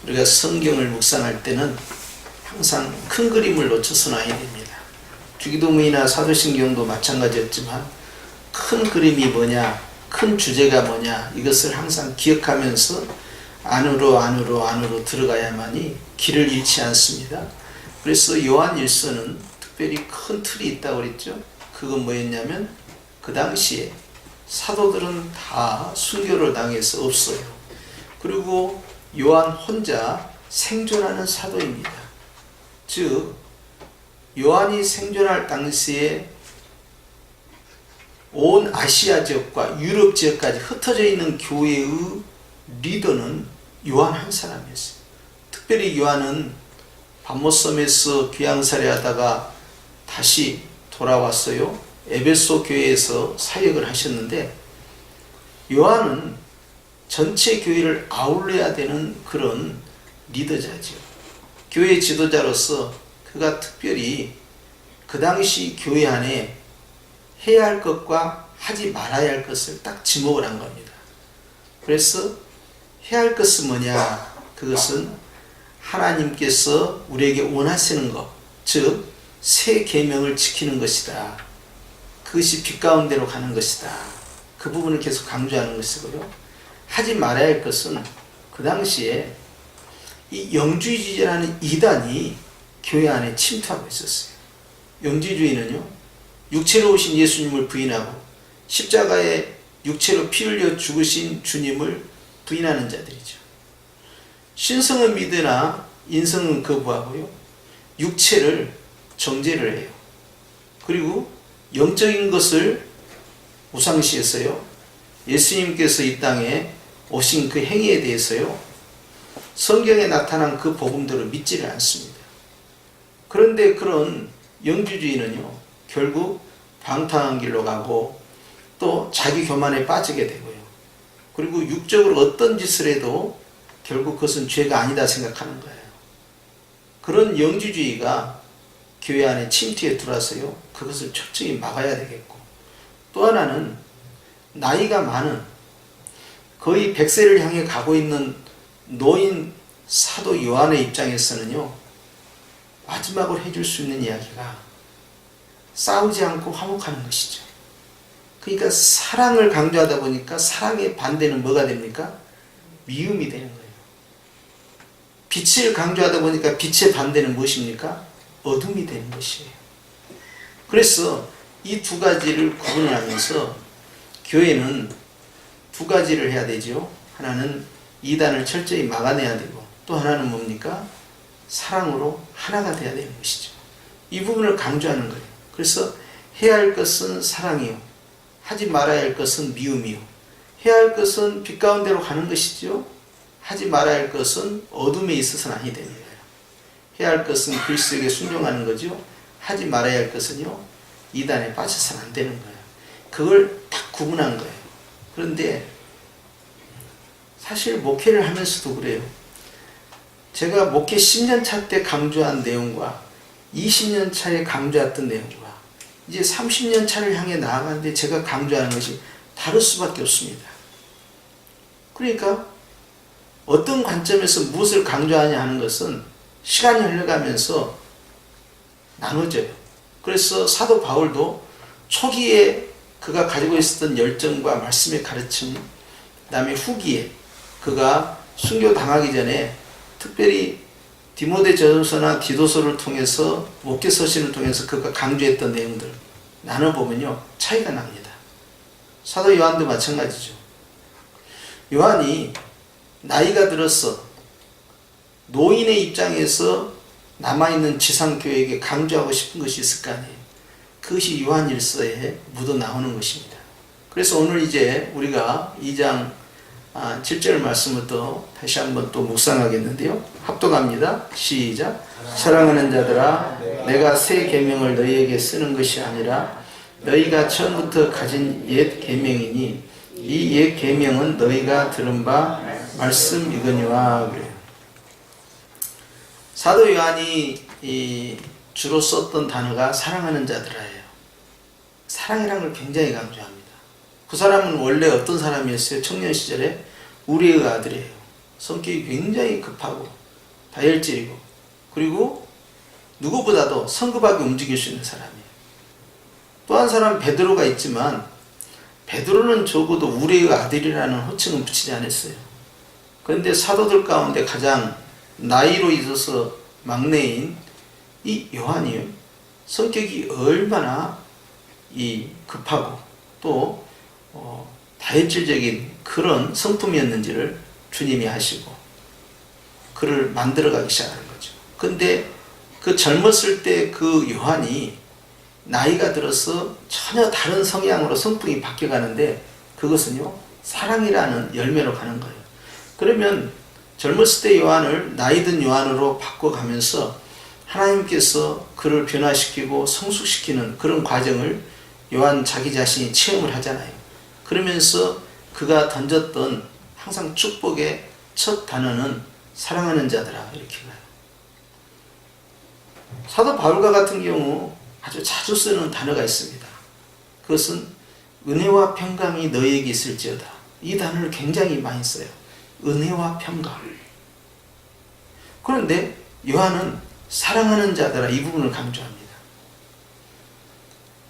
우리가 성경을 묵상할 때는 항상 큰 그림을 놓쳐서는 아니 됩니다. 주기도문이나 사도신경도 마찬가지였지만 큰 그림이 뭐냐, 큰 주제가 뭐냐, 이것을 항상 기억하면서 안으로 들어가야만이 길을 잃지 않습니다. 그래서 요한일서는 특별히 큰 틀이 있다고 그랬죠. 그건 뭐였냐면 그 당시에 사도들은 다 순교를 당해서 없어요. 그리고 요한 혼자 생존하는 사도입니다. 즉 요한이 생존할 당시에 온 아시아 지역과 유럽 지역까지 흩어져 있는 교회의 리더는 요한 한 사람이었어요. 특별히 요한은 바모섬에서 귀양살이 하다가 다시 돌아왔어요. 에베소 교회에서 사역을 하셨는데 요한은 전체 교회를 아울러야 되는 그런 리더자죠. 교회 지도자로서 그가 특별히 그 당시 교회 안에 해야 할 것과 하지 말아야 할 것을 딱 지목을 한 겁니다. 그래서 해야 할 것은 뭐냐? 그것은 하나님께서 우리에게 원하시는 것, 즉 새 계명을 지키는 것이다. 그것이 빛 가운데로 가는 것이다. 그 부분을 계속 강조하는 것이고요. 하지 말아야 할 것은 그 당시에 이 영주주의라는 이단이 교회 안에 침투하고 있었어요. 영주주의는요, 육체로 오신 예수님을 부인하고 십자가에 육체로 피 흘려 죽으신 주님을 부인하는 자들이죠. 신성은 믿으나 인성은 거부하고요, 육체를 정죄를 해요. 그리고 영적인 것을 우상시해서요, 예수님께서 이 땅에 오신 그 행위에 대해서요, 성경에 나타난 그 복음들을 믿지를 않습니다. 그런데 그런 영주주의는요, 결국 방탕한 길로 가고 또 자기 교만에 빠지게 되고요. 그리고 육적으로 어떤 짓을 해도 결국 그것은 죄가 아니다 생각하는 거예요. 그런 영주주의가 교회 안에 침투해 들어와서요, 그것을 철저히 막아야 되겠고, 또 하나는 나이가 많은 거의 100세를 향해 가고 있는 노인 사도 요한의 입장에서는요, 마지막으로 해줄 수 있는 이야기가 싸우지 않고 화목하는 것이죠. 그러니까 사랑을 강조하다 보니까 사랑의 반대는 뭐가 됩니까? 미움이 되는 거예요. 빛을 강조하다 보니까 빛의 반대는 무엇입니까? 어둠이 되는 것이에요. 그래서 이 두 가지를 구분하면서 교회는 두 가지를 해야 되죠. 하나는 이단을 철저히 막아내야 되고, 또 하나는 뭡니까? 사랑으로 하나가 돼야 되는 것이죠. 이 부분을 강조하는 거예요. 그래서 해야 할 것은 사랑이요, 하지 말아야 할 것은 미움이요, 해야 할 것은 빛 가운데로 가는 것이죠, 하지 말아야 할 것은 어둠에 있어서는 아니 되는 거예요. 해야 할 것은 그리스도에게 순종하는 거죠, 하지 말아야 할 것은요, 이단에 빠져서는 안 되는 거예요. 그걸 딱 구분한 거예요. 그런데 사실 목회를 하면서도 그래요. 제가 목회 10년 차 때 강조한 내용과 20년 차에 강조했던 내용과 이제 30년 차를 향해 나아가는데 제가 강조하는 것이 다를 수밖에 없습니다. 그러니까 어떤 관점에서 무엇을 강조하냐 하는 것은 시간이 흘러가면서 나눠져요. 그래서 사도 바울도 초기에 그가 가지고 있었던 열정과 말씀의 가르침, 그 다음에 후기에 그가 순교 당하기 전에 특별히 디모데전서나 디도서를 통해서 목회 서신을 통해서 그가 강조했던 내용들 나눠보면요, 차이가 납니다. 사도 요한도 마찬가지죠. 요한이 나이가 들어서 노인의 입장에서 남아있는 지상교회에게 강조하고 싶은 것이 있을 거 아니에요. 그것이 요한일서에 묻어 나오는 것입니다. 그래서 오늘 이제 우리가 2장 7절 말씀부터 다시 한번 또 묵상하겠는데요. 합독합니다. 시작. 사랑하는 자들아, 내가 새 계명을 너희에게 쓰는 것이 아니라 너희가 처음부터 가진 옛 계명이니 이 옛 계명은 너희가 들은 바 말씀이거니와. 그래요. 사도 요한이 주로 썼던 단어가 사랑하는 자들아예요. 사랑이라는 걸 굉장히 강조합니다. 그 사람은 원래 어떤 사람이었어요? 청년 시절에 우리의 아들이에요. 성격이 굉장히 급하고 다혈질이고, 그리고 누구보다도 성급하게 움직일 수 있는 사람이에요. 또 한 사람 베드로가 있지만 베드로는 적어도 우리의 아들이라는 호칭은 붙이지 않았어요. 그런데 사도들 가운데 가장 나이로 있어서 막내인 이 요한이 성격이 얼마나 급하고 또 다혈질적인 그런 성품이었는지를 주님이 아시고 그를 만들어가기 시작하는 거죠. 근데 그 젊었을 때 그 요한이 나이가 들어서 전혀 다른 성향으로 성품이 바뀌어가는데, 그것은요 사랑이라는 열매로 가는 거예요. 그러면 젊었을 때 요한을 나이든 요한으로 바꿔가면서 하나님께서 그를 변화시키고 성숙시키는 그런 과정을 요한 자기 자신이 체험을 하잖아요. 그러면서 그가 던졌던 항상 축복의 첫 단어는 사랑하는 자들아, 이렇게 가요. 사도 바울과 같은 경우 아주 자주 쓰는 단어가 있습니다. 그것은 은혜와 평강이 너희에게 있을지어다. 이 단어를 굉장히 많이 써요. 은혜와 평강. 그런데 요한은 사랑하는 자들아, 이 부분을 강조합니다.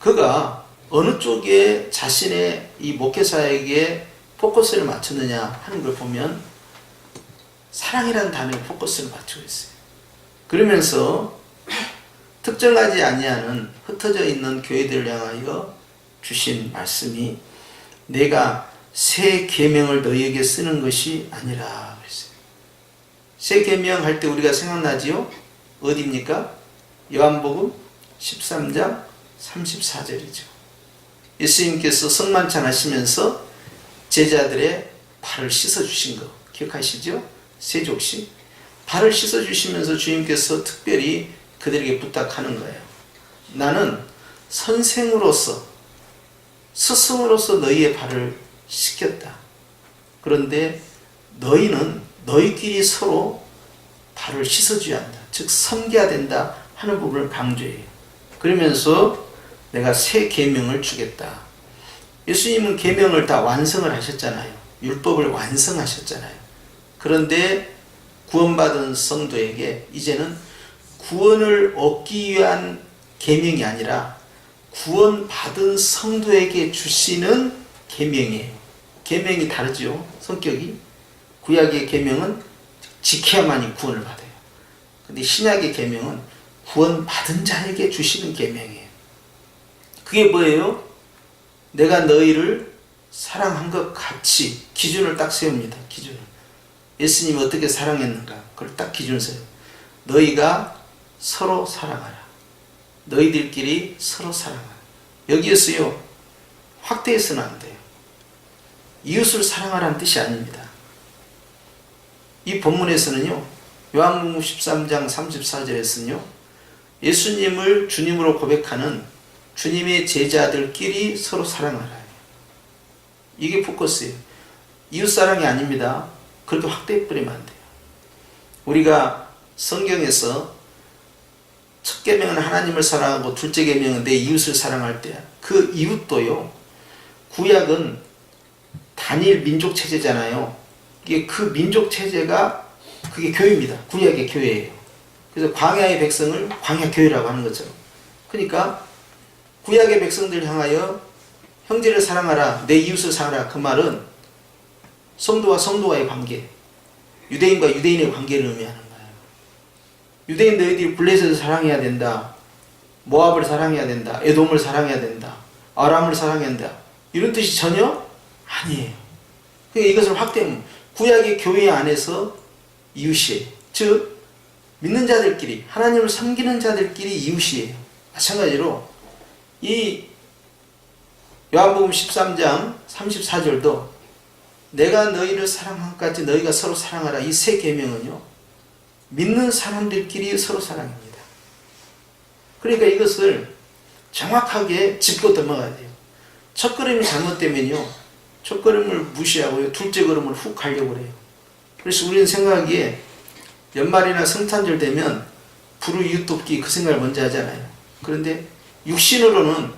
그가 어느 쪽에 자신의 이 목회사에게 포커스를 맞췄느냐 하는 걸 보면 사랑이라는 단어에 포커스를 맞추고 있어요. 그러면서 특정하지 아니하는 흩어져 있는 교회들을 향하여 주신 말씀이 내가 새 계명을 너희에게 쓰는 것이 아니라 그랬어요. 새 계명 할 때 우리가 생각나지요? 어디입니까? 요한복음 13장 34절이죠. 예수님께서 성만찬 하시면서 제자들의 발을 씻어주신 거 기억하시죠? 세족식. 발을 씻어주시면서 주님께서 특별히 그들에게 부탁하는 거예요. 나는 선생으로서, 스승으로서 너희의 발을 씻겼다. 그런데 너희는 너희끼리 서로 발을 씻어줘야 한다. 즉 섬겨야 된다 하는 부분을 강조해요. 그러면서 내가 새 계명을 주겠다. 예수님은 계명을 다 완성을 하셨잖아요. 율법을 완성하셨잖아요. 그런데 구원받은 성도에게 이제는 구원을 얻기 위한 계명이 아니라 구원받은 성도에게 주시는 계명이에요. 계명이 다르죠. 성격이. 구약의 계명은 지켜야만이 구원을 받아요. 근데 신약의 계명은 구원받은 자에게 주시는 계명이에요. 그게 뭐예요? 내가 너희를 사랑한 것 같이 기준을 딱 세웁니다. 기준을. 예수님이 어떻게 사랑했는가? 그걸 딱 기준을 세워요. 너희가 서로 사랑하라. 너희들끼리 서로 사랑하라. 여기에서요 확대해서는 안 돼요. 이웃을 사랑하라는 뜻이 아닙니다. 이 본문에서는요 요한복음 13장 34절에서는요 예수님을 주님으로 고백하는 주님의 제자들끼리 서로 사랑하라. 이게 포커스예요. 이웃사랑이 아닙니다. 그렇게 확대해버리면 안 돼요. 우리가 성경에서 첫 계명은 하나님을 사랑하고 둘째 계명은 내 이웃을 사랑할 때 그 이웃도요 구약은 단일 민족 체제잖아요. 이게 그 민족 체제가 그게 교회입니다. 구약의 교회예요. 그래서 광야의 백성을 광야 교회라고 하는 것처럼. 그러니까 구약의 백성들 향하여 형제를 사랑하라, 내 이웃을 사랑하라. 그 말은 성도와 성도와의 관계, 유대인과 유대인의 관계를 의미하는 거예요. 유대인 너희들이 블레셋을 사랑해야 된다. 모압을 사랑해야 된다. 에돔을 사랑해야 된다. 아람을 사랑해야 된다. 이런 뜻이 전혀 아니에요. 그러니까 이것을 확대하면 구약의 교회 안에서 이웃이에요. 즉 믿는 자들끼리 하나님을 섬기는 자들끼리 이웃이에요. 마찬가지로 이 요한복음 13장 34절도 내가 너희를 사랑한 것 같이 너희가 서로 사랑하라. 이 세 계명은요 믿는 사람들끼리 서로 사랑입니다. 그러니까 이것을 정확하게 짚고 넘어가야 돼요. 첫 걸음이 잘못되면요 첫 걸음을 무시하고요 둘째 걸음을 훅 가려고 그래요. 그래서 우리는 생각하기에 연말이나 성탄절 되면 불우 이웃 돕기 그 생각을 먼저 하잖아요. 그런데 육신으로는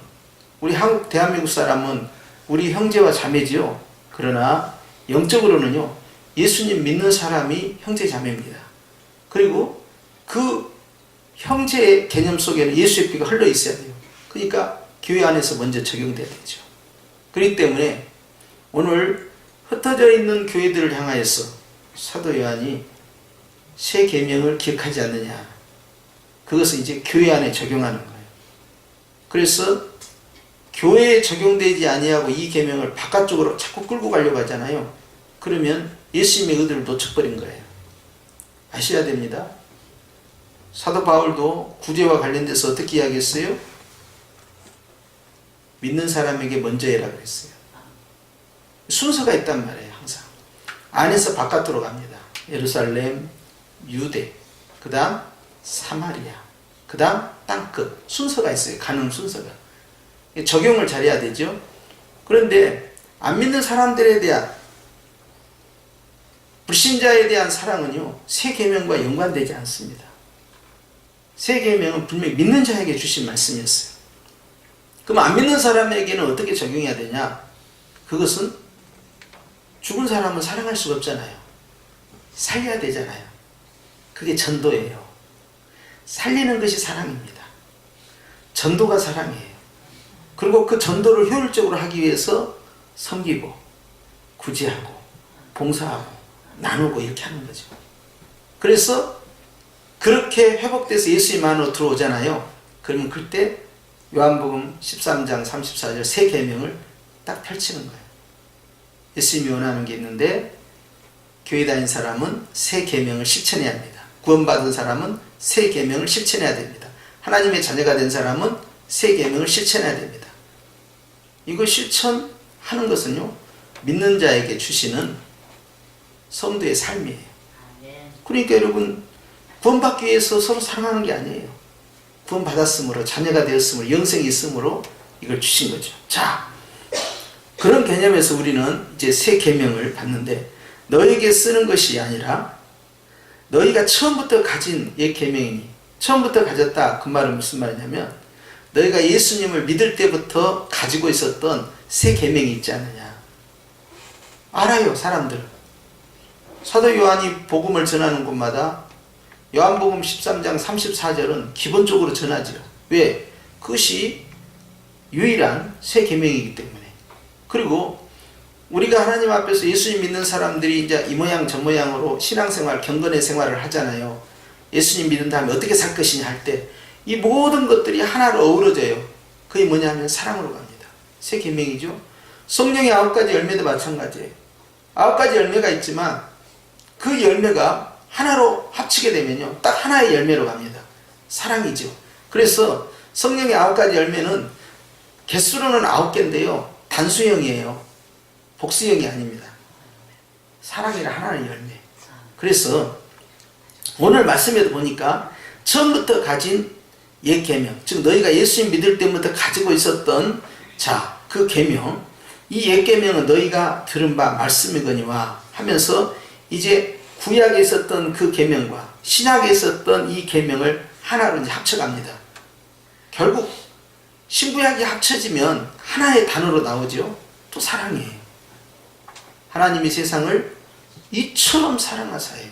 우리 한국 대한민국 사람은 우리 형제와 자매지요. 그러나 영적으로는요 예수님 믿는 사람이 형제 자매입니다. 그리고 그 형제의 개념 속에는 예수의 피가 흘러 있어야 돼요. 그러니까 교회 안에서 먼저 적용돼야 되죠. 그렇기 때문에 오늘 흩어져 있는 교회들을 향하여서 사도 요한이 새 계명을 기억하지 않느냐, 그것을 이제 교회 안에 적용하는 거예요. 그래서 교회에 적용되지 아니하고 이 계명을 바깥쪽으로 자꾸 끌고 가려고 하잖아요. 그러면 예수님의 의도를 놓쳐버린 거예요. 아셔야 됩니다. 사도 바울도 구제와 관련돼서 어떻게 이야기했어요? 믿는 사람에게 먼저 해라 그랬어요. 순서가 있단 말이에요. 항상 안에서 바깥으로 갑니다. 예루살렘, 유대, 그 다음 사마리아, 그 다음 땅끝, 순서가 있어요. 가는 순서가. 적용을 잘해야 되죠. 그런데 안 믿는 사람들에 대한, 불신자에 대한 사랑은요, 새 계명과 연관되지 않습니다. 새 계명은 분명히 믿는 자에게 주신 말씀이었어요. 그럼 안 믿는 사람에게는 어떻게 적용해야 되냐? 그것은 죽은 사람은 사랑할 수가 없잖아요. 살려야 되잖아요. 그게 전도예요. 살리는 것이 사랑입니다. 전도가 사랑이에요. 그리고 그 전도를 효율적으로 하기 위해서 섬기고 구제하고 봉사하고 나누고 이렇게 하는 거죠. 그래서 그렇게 회복돼서 예수님 안으로 들어오잖아요. 그러면 그때 요한복음 13장 34절 새 계명을 딱 펼치는 거예요. 예수님이 원하는 게 있는데, 교회 다닌 사람은 새 계명을 실천해야 합니다. 구원받은 사람은 새 계명을 실천해야 됩니다. 하나님의 자녀가 된 사람은 새 계명을 실천해야 됩니다. 이거 실천하는 것은요, 믿는 자에게 주시는 성도의 삶이에요. 그러니까 여러분, 구원받기 위해서 서로 사랑하는 게 아니에요. 구원받았으므로, 자녀가 되었으므로, 영생이 있으므로 이걸 주신 거죠. 자, 그런 개념에서 우리는 이제 새 계명을 받는데, 너에게 쓰는 것이 아니라 너희가 처음부터 가진 옛 계명이니, 처음부터 가졌다, 그 말은 무슨 말이냐면, 너희가 예수님을 믿을 때부터 가지고 있었던 새 계명이 있지 않느냐. 알아요, 사람들. 사도 요한이 복음을 전하는 곳마다 요한복음 13장 34절은 기본적으로 전하죠. 왜? 그것이 유일한 새 계명이기 때문에. 그리고 우리가 하나님 앞에서 예수님 믿는 사람들이 이제 이 모양 저 모양으로 신앙생활, 경건의 생활을 하잖아요. 예수님 믿은 다음에 어떻게 살 것이냐 할 때 이 모든 것들이 하나로 어우러져요. 그게 뭐냐면 사랑으로 갑니다. 새 계명이죠. 성령의 9가지 열매도 마찬가지예요. 9가지 열매가 있지만 그 열매가 하나로 합치게 되면요, 딱 하나의 열매로 갑니다. 사랑이죠. 그래서 성령의 9가지 열매는 개수로는 9개인데요, 단수형이에요. 복수형이 아닙니다. 사랑이란 하나의 열매. 그래서 오늘 말씀에도 보니까 처음부터 가진 옛 계명, 즉 너희가 예수님 믿을 때부터 가지고 있었던 그 계명, 이 옛 계명은 너희가 들은 바 말씀이거니와 하면서 이제 구약에 있었던 그 계명과 신약에 있었던 이 계명을 하나로 이제 합쳐갑니다. 결국 신구약이 합쳐지면 하나의 단어로 나오죠. 또 사랑이에요. 하나님이 세상을 이처럼 사랑하사요.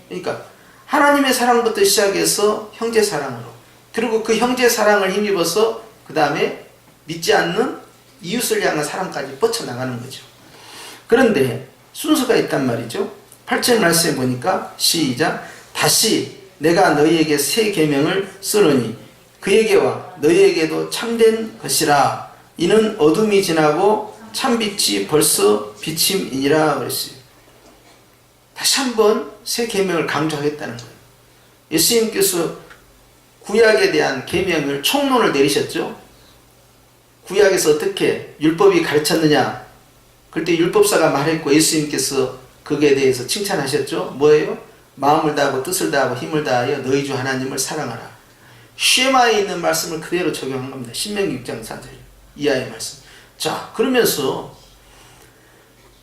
그러니까 하나님의 사랑부터 시작해서 형제 사랑으로, 그리고 그 형제 사랑을 힘입어서 그 다음에 믿지 않는 이웃을 향한 사랑까지 뻗쳐나가는 거죠. 그런데 순서가 있단 말이죠. 8절 말씀에 보니까 시작, 다시 내가 너희에게 새 계명을 쓰노니 그에게와 너희에게도 참된 것이라. 이는 어둠이 지나고 참빛이 벌써 비침이니라 그랬어요. 다시 한번 새 계명을 강조하겠다는 거예요. 예수님께서 구약에 대한 계명을 총론을 내리셨죠. 구약에서 어떻게 율법이 가르쳤느냐. 그때 율법사가 말했고 예수님께서 거기에 대해서 칭찬하셨죠. 뭐예요? 마음을 다하고 뜻을 다하고 힘을 다하여 너희 주 하나님을 사랑하라. 쉐마에 있는 말씀을 그대로 적용한 겁니다. 신명기 6장 4절 이하의 말씀. 자, 그러면서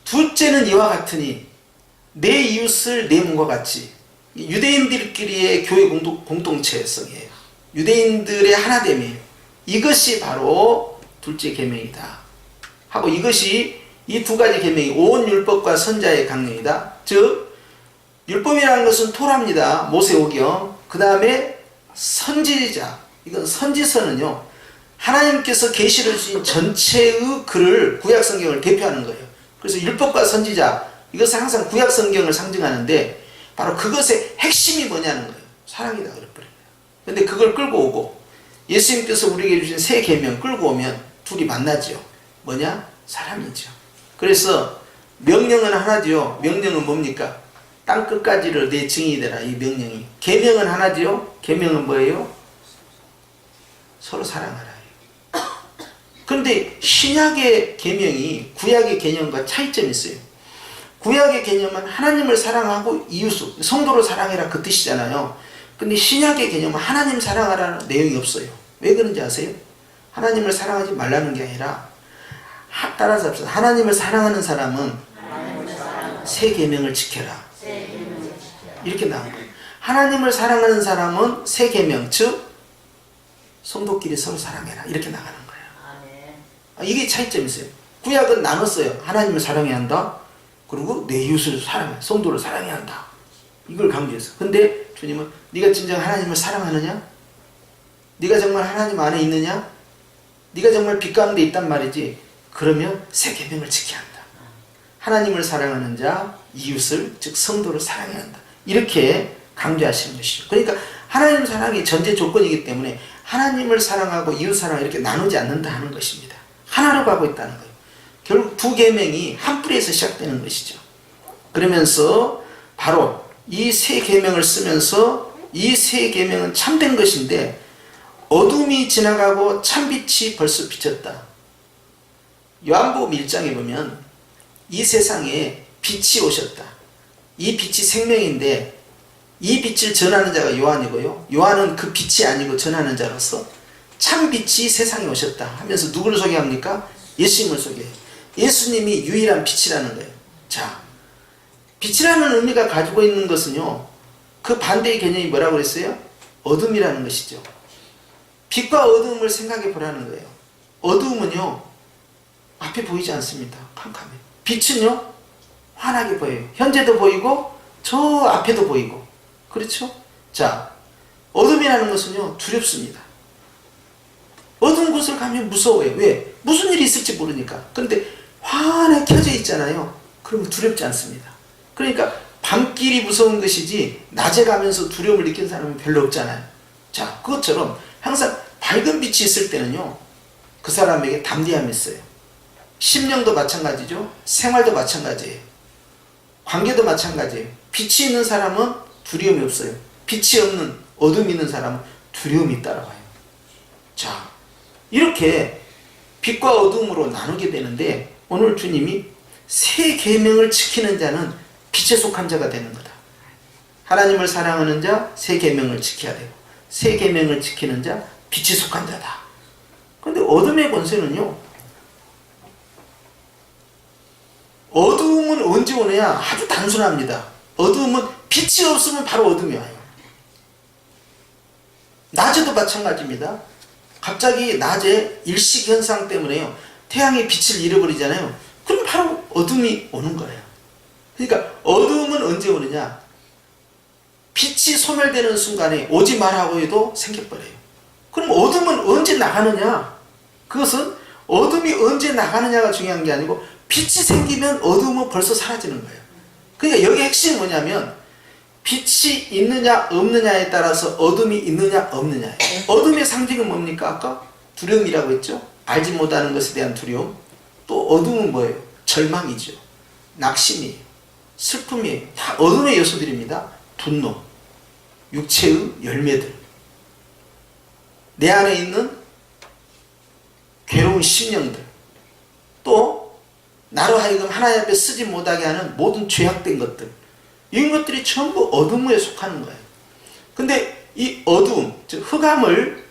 둘째는 이와 같으니 내 이웃을 내 몸과 같이. 유대인들끼리의 교회 공동체성이에요. 유대인들의 하나됨이에요. 이것이 바로 둘째 계명이다 하고, 이것이 이 두 가지 계명이 온 율법과 선자의 강령이다. 즉 율법이라는 것은 토라입니다. 모세오경. 그 다음에 선지자, 이건 선지서는요, 하나님께서 계시를 주신 전체의 글을 구약성경을 대표하는 거예요. 그래서 율법과 선지자, 이것은 항상 구약성경을 상징하는데 바로 그것의 핵심이 뭐냐는 거예요. 사랑이다 그래버려요. 근데 그걸 끌고 오고 예수님께서 우리에게 주신 새 계명 끌고 오면 둘이 만나죠. 뭐냐? 사랑이죠. 그래서 명령은 하나죠. 명령은 뭡니까? 땅 끝까지를 내 증인이 되라. 이 명령이. 계명은 하나죠. 계명은 뭐예요? 서로 사랑하라. 그런데 신약의 계명이 구약의 개념과 차이점이 있어요. 구약의 개념은 하나님을 사랑하고 이웃을, 성도를 사랑해라 그 뜻이잖아요. 근데 신약의 개념은 하나님 사랑하라는 내용이 없어요. 왜 그런지 아세요? 하나님을 사랑하지 말라는 게 아니라, 따라서 합시다. 하나님을 사랑하는 사람은 새 계명을 지켜라. 이렇게 나온 거예요. 하나님을 사랑하는 사람은 새 계명, 즉 성도끼리 서로 사랑해라. 이렇게 나가는 거예요. 이게 차이점이 있어요. 구약은 나눴어요. 하나님을 사랑해야 한다. 그리고 내 이웃을 사랑해, 성도를 사랑해야 한다. 이걸 강조했어. 근데 주님은 네가 진정 하나님을 사랑하느냐? 네가 정말 하나님 안에 있느냐? 네가 정말 빛 가운데 있단 말이지. 그러면 새 계명을 지켜야 한다. 하나님을 사랑하는 자, 이웃을, 즉 성도를 사랑해야 한다. 이렇게 강조하시는 것이죠. 그러니까 하나님 사랑이 전제 조건이기 때문에 하나님을 사랑하고 이웃 사랑 이렇게 나누지 않는다 하는 것입니다. 하나로 가고 있다는 거예요. 결국 두 계명이 한 뿌리에서 시작되는 것이죠. 그러면서 바로 이 세 계명을 쓰면서 이 세 계명은 참된 것인데 어둠이 지나가고 참빛이 벌써 비쳤다. 요한복음 1장에 보면 이 세상에 빛이 오셨다. 이 빛이 생명인데 이 빛을 전하는 자가 요한이고요. 요한은 그 빛이 아니고 전하는 자로서 참빛이 세상에 오셨다 하면서 누구를 소개합니까? 예수님을 소개해요. 예수님이 유일한 빛이라는 거예요. 자, 빛이라는 의미가 가지고 있는 것은요, 그 반대의 개념이 뭐라고 그랬어요? 어둠이라는 것이죠. 빛과 어둠을 생각해 보라는 거예요. 어둠은요, 앞에 보이지 않습니다. 캄캄해요. 빛은요, 환하게 보여요. 현재도 보이고 저 앞에도 보이고. 그렇죠? 자, 어둠이라는 것은요, 두렵습니다. 어두운 곳을 가면 무서워요. 왜? 무슨 일이 있을지 모르니까. 그런데 환하게 켜져 있잖아요. 그러면 두렵지 않습니다. 그러니까 밤길이 무서운 것이지 낮에 가면서 두려움을 느끼는 사람은 별로 없잖아요. 자, 그것처럼 항상 밝은 빛이 있을 때는요, 그 사람에게 담대함이 있어요. 심령도 마찬가지죠. 생활도 마찬가지예요. 관계도 마찬가지예요. 빛이 있는 사람은 두려움이 없어요. 빛이 없는, 어둠이 있는 사람은 두려움이 따라와요. 자, 이렇게 빛과 어둠으로 나누게 되는데 오늘 주님이 새 계명을 지키는 자는 빛에 속한 자가 되는 거다. 하나님을 사랑하는 자, 새 계명을 지켜야 되고 새 계명을 지키는 자, 빛에 속한 자다. 그런데 어둠의 권세는요, 어둠은 언제 오느냐? 아주 단순합니다. 어둠은 빛이 없으면 바로 어둠이 와요. 낮에도 마찬가지입니다. 갑자기 낮에 일식현상 때문에요, 태양의 빛을 잃어버리잖아요. 그럼 바로 어둠이 오는 거예요. 그러니까 어둠은 언제 오느냐? 빛이 소멸되는 순간에 오지 말라고 해도 생겨버려요. 그럼 어둠은 언제 나가느냐? 그것은 어둠이 언제 나가느냐가 중요한 게 아니고 빛이 생기면 어둠은 벌써 사라지는 거예요. 그러니까 여기 핵심이 뭐냐면 빛이 있느냐 없느냐에 따라서 어둠이 있느냐 없느냐예요. 어둠의 상징은 뭡니까? 아까 두려움이라고 했죠. 알지 못하는 것에 대한 두려움. 또 어둠은 뭐예요? 절망이죠. 낙심이에요. 슬픔이에요. 다 어둠의 요소들입니다. 분노, 육체의 열매들, 내 안에 있는 괴로운 심령들, 또 나로 하여금 하나님 앞에 쓰지 못하게 하는 모든 죄악된 것들, 이런 것들이 전부 어둠에 속하는 거예요. 근데 이 어둠, 즉 흑암을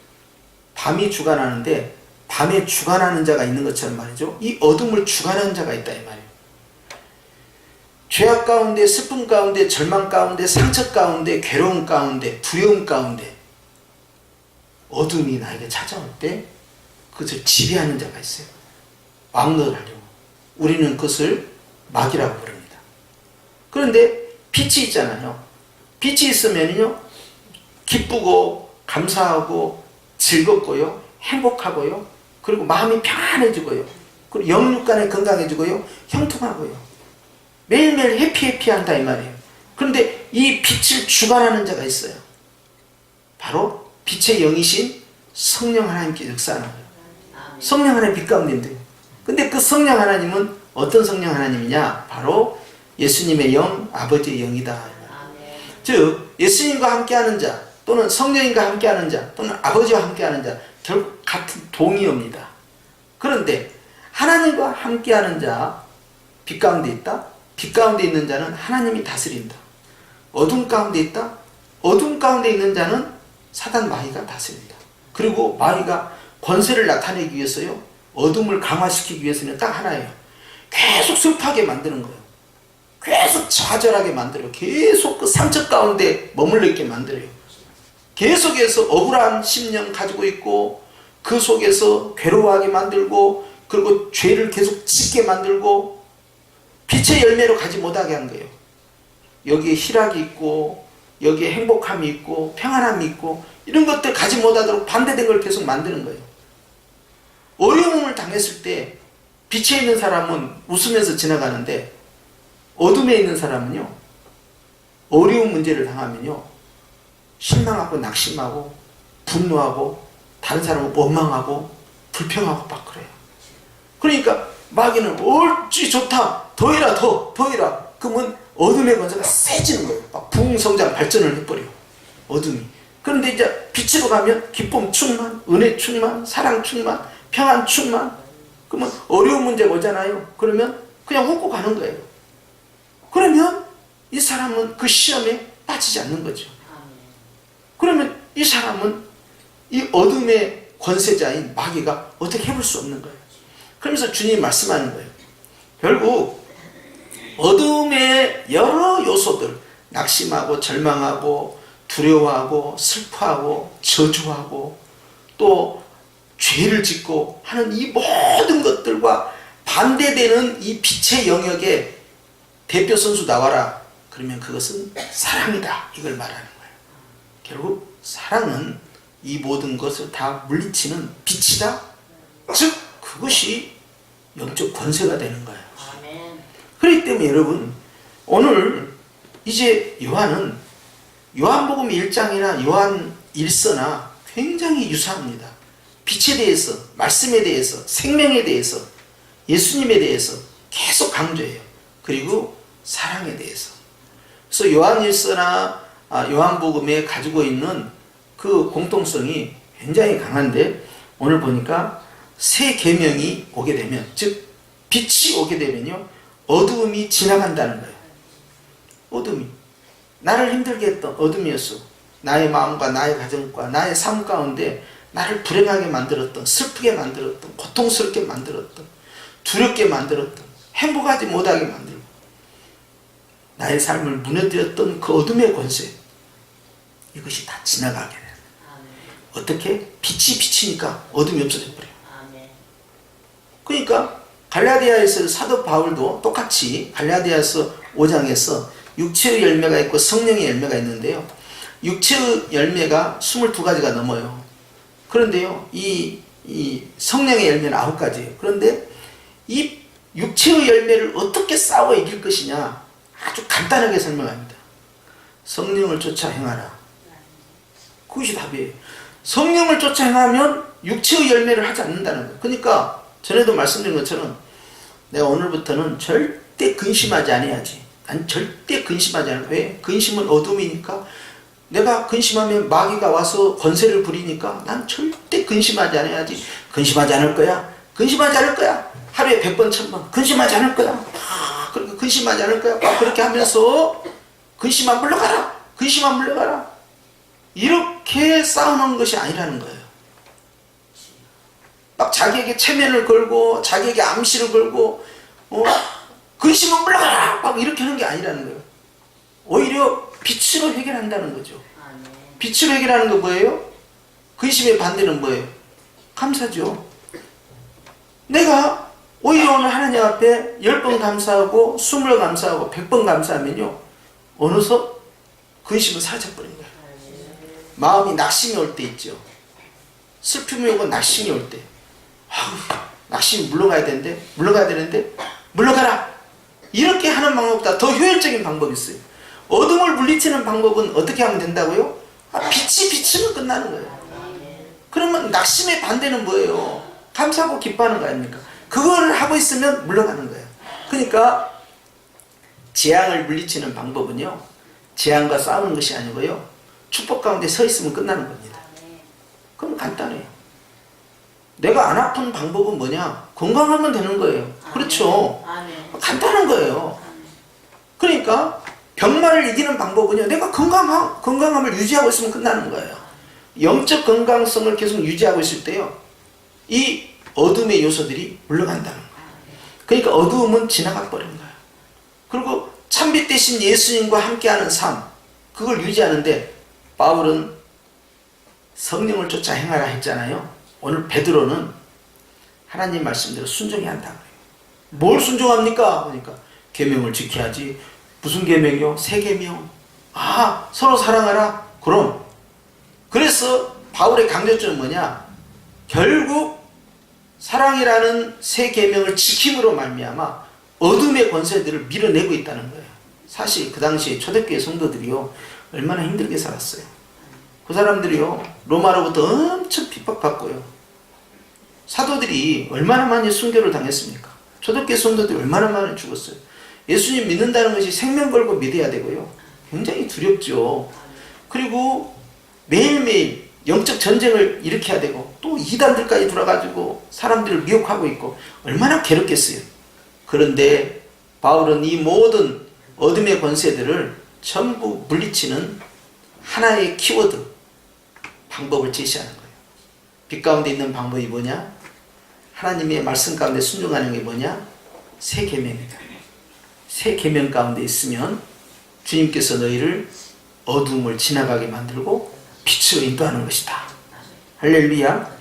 밤이 주관하는데 밤에 주관하는 자가 있는 것처럼 말이죠. 이 어둠을 주관하는 자가 있다 이 말이에요. 죄악 가운데, 슬픔 가운데, 절망 가운데, 상처 가운데, 괴로움 가운데, 두려움 가운데 어둠이 나에게 찾아올 때 그것을 지배하는 자가 있어요. 왕노하려고. 우리는 그것을 마귀라고 부릅니다. 그런데 빛이 있잖아요. 빛이 있으면요 기쁘고 감사하고 즐겁고요 행복하고요 그리고 마음이 편안해지고요 그리고 영육간에 건강해지고요 형통하고요 매일매일 해피해피한다 이 말이에요. 그런데 이 빛을 주관하는 자가 있어요. 바로 빛의 영이신 성령 하나님께 역사하는 거예요. 성령 하나님 빛 가운데 있는데, 근데 그 성령 하나님은 어떤 성령 하나님이냐? 바로 예수님의 영, 아버지의 영이다. 즉 예수님과 함께하는 자 또는 성령님과 함께하는 자 또는 아버지와 함께하는 자 결국 같은 동의어입니다. 그런데 하나님과 함께하는 자 빛 가운데 있다. 빛 가운데 있는 자는 하나님이 다스린다. 어둠 가운데 있다. 어둠 가운데 있는 자는 사단 마귀가 다스린다. 그리고 마귀가 권세를 나타내기 위해서요 어둠을 강화시키기 위해서는 딱 하나예요. 계속 슬프하게 만드는 거예요. 계속 좌절하게 만들어요. 계속 그 상처 가운데 머물러 있게 만들어요. 계속해서 억울한 심령 가지고 있고 그 속에서 괴로워하게 만들고 그리고 죄를 계속 짓게 만들고 빛의 열매로 가지 못하게 한 거예요. 여기에 희락이 있고 여기에 행복함이 있고 평안함이 있고 이런 것들 가지 못하도록 반대된 걸 계속 만드는 거예요. 어려움을 당했을 때 빛에 있는 사람은 웃으면서 지나가는데 어둠에 있는 사람은요 어려운 문제를 당하면요 실망하고 낙심하고 분노하고 다른 사람을 원망하고 불평하고 막 그래요. 그러니까 마귀는 옳지 좋다 더 해라 더 해라 그러면 어둠의 권세가 세지는 거예요. 막 부흥성장 발전을 해버려요 어둠이. 그런데 이제 빛으로 가면 기쁨 충만, 은혜 충만, 사랑 충만, 평안 충만. 그러면 어려운 문제가 오잖아요. 그러면 그냥 웃고 가는 거예요. 그러면 이 사람은 그 시험에 빠지지 않는 거죠. 그러면 이 사람은 이 어둠의 권세자인 마귀가 어떻게 해볼 수 없는 거예요. 그러면서 주님이 말씀하는 거예요. 결국 어둠의 여러 요소들, 낙심하고 절망하고 두려워하고 슬퍼하고 저주하고 또 죄를 짓고 하는 이 모든 것들과 반대되는 이 빛의 영역에 대표 선수 나와라. 그러면 그것은 사랑이다. 이걸 말하는 거예요. 결국 사랑은 이 모든 것을 다 물리치는 빛이다. 즉 그것이 영적 권세가 되는 거예요. 그렇기 때문에 여러분 오늘 이제 요한은 요한복음 1장이나 요한 1서나 굉장히 유사합니다. 빛에 대해서, 말씀에 대해서, 생명에 대해서, 예수님에 대해서 계속 강조해요. 그리고 사랑에 대해서. 그래서 요한 1서나 요한복음에 가지고 있는 그 공통성이 굉장히 강한데 오늘 보니까 새 계명이 오게 되면 즉 빛이 오게 되면요 어두움이 지나간다는 거예요. 어둠이 나를 힘들게 했던 어둠이었어. 나의 마음과 나의 가정과 나의 삶 가운데 나를 불행하게 만들었던, 슬프게 만들었던, 고통스럽게 만들었던, 두렵게 만들었던, 행복하지 못하게 만들고 나의 삶을 무너뜨렸던 그 어둠의 권세 이것이 다 지나가게 돼요. 어떻게? 빛이 비치니까 어둠이 없어져 버려요. 그러니까 갈라디아에서 사도 바울도 똑같이 갈라디아서 5장에서 육체의 열매가 있고 성령의 열매가 있는데요. 육체의 열매가 22가지가 넘어요. 그런데요, 이 성령의 열매는 9가지예요. 그런데 이 육체의 열매를 어떻게 싸워 이길 것이냐 아주 간단하게 설명합니다. 성령을 쫓아 행하라. 그것이 답이에요. 성령을 쫓아 행하면 육체의 열매를 하지 않는다는 거예요. 그러니까 전에도 말씀드린 것처럼 내가 오늘부터는 절대 근심하지 않아야지. 난 절대 근심하지 않아. 왜? 근심은 어둠이니까. 내가 근심하면 마귀가 와서 권세를 부리니까 난 절대 근심하지 않아야지. 근심하지 않을 거야. 근심하지 않을 거야. 하루에 100번 1000번 근심하지 않을 거야. 그렇게 근심하지 않을 거야. 그렇게 하면서 근심 안 물러가라. 근심 안 물러가라. 이렇게 싸우는 것이 아니라는 거예요. 막 자기에게 체면을 걸고 자기에게 암시를 걸고 근심은 물러가라 막 이렇게 하는 게 아니라는 거예요. 오히려 빛으로 해결한다는 거죠. 빛으로 해결하는 거 뭐예요? 근심의 반대는 뭐예요? 감사죠. 내가 오히려 오늘 하나님 앞에 10번 감사하고 20번 감사하고 100번 감사하면요, 어느덧 근심은 사라져버린 거예요. 마음이 낙심이 올 때 있죠. 슬픔이 오고 낙심이 올 때, 낙심이 물러가야 되는데 물러가라, 이렇게 하는 방법보다 더 효율적인 방법이 있어요. 어둠을 물리치는 방법은 어떻게 하면 된다고요? 빛이 비치면 끝나는 거예요. 그러면 낙심의 반대는 뭐예요? 감사하고 기뻐하는 거 아닙니까? 그거를 하고 있으면 물러가는 거예요. 그러니까 재앙을 물리치는 방법은요, 재앙과 싸우는 것이 아니고요, 축복 가운데 서 있으면 끝나는 겁니다. 그럼 간단해요. 내가 안 아픈 방법은 뭐냐? 건강하면 되는 거예요. 그렇죠? 간단한 거예요. 그러니까 병마를 이기는 방법은요, 내가 건강함을 유지하고 있으면 끝나는 거예요. 영적 건강성을 계속 유지하고 있을 때요, 이 어둠의 요소들이 물러간다는 거예요. 그러니까 어두움은 지나가 버린 거예요. 그리고 참빛 대신 예수님과 함께하는 삶, 그걸 유지하는데 바울은 성령을 쫓아 행하라 했잖아요. 오늘 베드로는 하나님 말씀대로 순종해야 한다고 해요. 뭘 순종합니까? 그러니까 계명을 지켜야지. 무슨 계명이요? 새 계명. 서로 사랑하라. 그럼 그래서 바울의 강조점은 뭐냐? 결국 사랑이라는 새 계명을 지킴으로 말미암아 어둠의 권세들을 밀어내고 있다는 거예요. 사실 그 당시에 초대교회 성도들이요, 얼마나 힘들게 살았어요. 그 사람들이요, 로마로부터 엄청 핍박받고요, 사도들이 얼마나 많이 순교를 당했습니까? 초대교회 성도들이 얼마나 많이 죽었어요. 예수님 믿는다는 것이 생명 걸고 믿어야 되고요, 굉장히 두렵죠. 그리고 매일매일 영적 전쟁을 일으켜야 되고, 또 이단들까지 들어가지고 사람들을 미혹하고 있고, 얼마나 괴롭겠어요. 그런데 바울은 이 모든 어둠의 권세들을 전부 물리치는 하나의 키워드, 방법을 제시하는 거예요. 빛 가운데 있는 방법이 뭐냐? 하나님의 말씀 가운데 순종하는 게 뭐냐? 새 계명이다. 새 계명 가운데 있으면 주님께서 너희를 어둠을 지나가게 만들고 빛으로 인도하는 것이다. 할렐루야.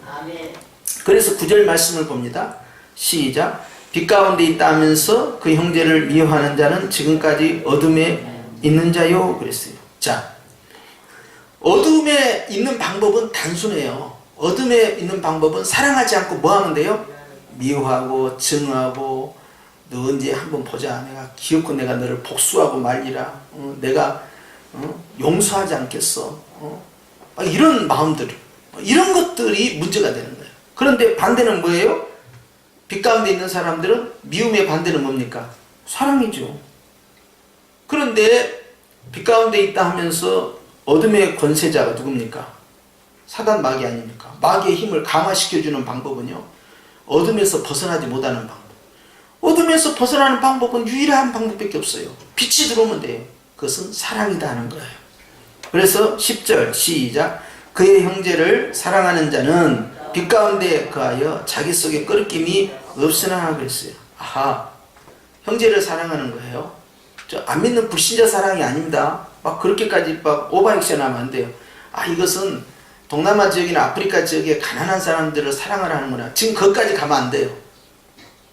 그래서 9절 말씀을 봅니다. 시작. 빛 가운데 있다 하면서 그 형제를 미워하는 자는 지금까지 어둠에 있는 자요. 그랬어요. 자, 어둠에 있는 방법은 단순해요. 어둠에 있는 방법은 사랑하지 않고 뭐 하면 돼요? 미워하고 증오하고, 너 언제 한번 보자, 내가 기어코 내가 너를 복수하고 말리라, 내가 용서하지 않겠어, 이런 마음들, 이런 것들이 문제가 되는 거예요. 그런데 반대는 뭐예요? 빛 가운데 있는 사람들은 미움의 반대는 뭡니까? 사랑이죠. 그런데 빛 가운데 있다 하면서 어둠의 권세자가 누굽니까? 사단 마귀 아닙니까? 마귀의 힘을 강화시켜주는 방법은요, 어둠에서 벗어나지 못하는 방법. 어둠에서 벗어나는 방법은 유일한 방법밖에 없어요. 빛이 들어오면 돼요. 그것은 사랑이다 하는 거예요. 그래서 10절 시작. 그의 형제를 사랑하는 자는 빛 가운데 거하여 자기 속에 끄러김이 없으나 그랬어요. 형제를 사랑하는 거예요. 안 믿는 불신자 사랑이 아닙니다. 막 그렇게까지 막 오버액션 하면 안 돼요. 이것은 동남아 지역이나 아프리카 지역의 가난한 사람들을 사랑을 하는구나, 지금 거기까지 가면 안 돼요.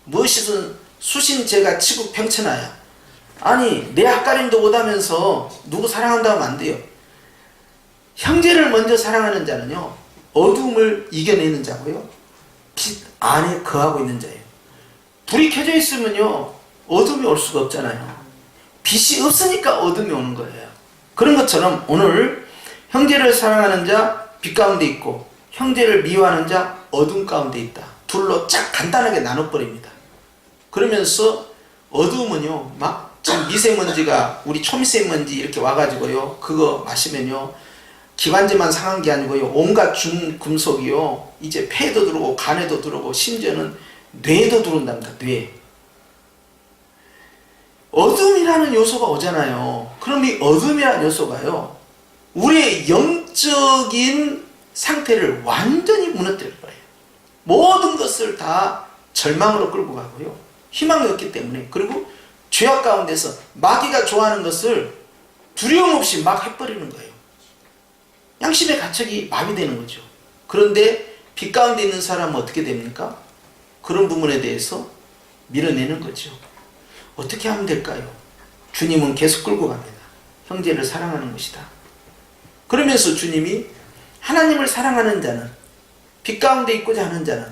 무엇이든 수신제가 치고 평천하야. 내 앞가림도 못하면서 누구 사랑한다고 하면 안 돼요. 형제를 먼저 사랑하는 자는요, 어둠을 이겨내는 자고요, 빛 안에 거하고 있는 자예요. 불이 켜져 있으면요, 어둠이 올 수가 없잖아요. 빛이 없으니까 어둠이 오는 거예요. 그런 것처럼 오늘 형제를 사랑하는 자 빛 가운데 있고, 형제를 미워하는 자 어둠 가운데 있다. 둘로 쫙 간단하게 나눠버립니다. 그러면서 어두움은요, 막 지금 미세먼지가, 우리 초미세먼지 이렇게 와가지고요, 그거 마시면요, 기관지만 상한 게 아니고요, 온갖 중금속이요, 이제 폐에도 들어오고 간에도 들어오고 심지어는 뇌에도 들어온답니다. 뇌. 어둠이라는 요소가 오잖아요. 그럼 이 어둠이라는 요소가요, 우리의 영적인 상태를 완전히 무너뜨릴 거예요. 모든 것을 다 절망으로 끌고 가고요, 희망이 없기 때문에, 그리고 죄악 가운데서 마귀가 좋아하는 것을 두려움 없이 막 해버리는 거예요. 양심의 가책이 마비되는 거죠. 그런데 빛 가운데 있는 사람은 어떻게 됩니까? 그런 부분에 대해서 밀어내는 거죠. 어떻게 하면 될까요? 주님은 계속 끌고 갑니다. 형제를 사랑하는 것이다. 그러면서 주님이 하나님을 사랑하는 자는, 빛 가운데 있고자 하는 자는,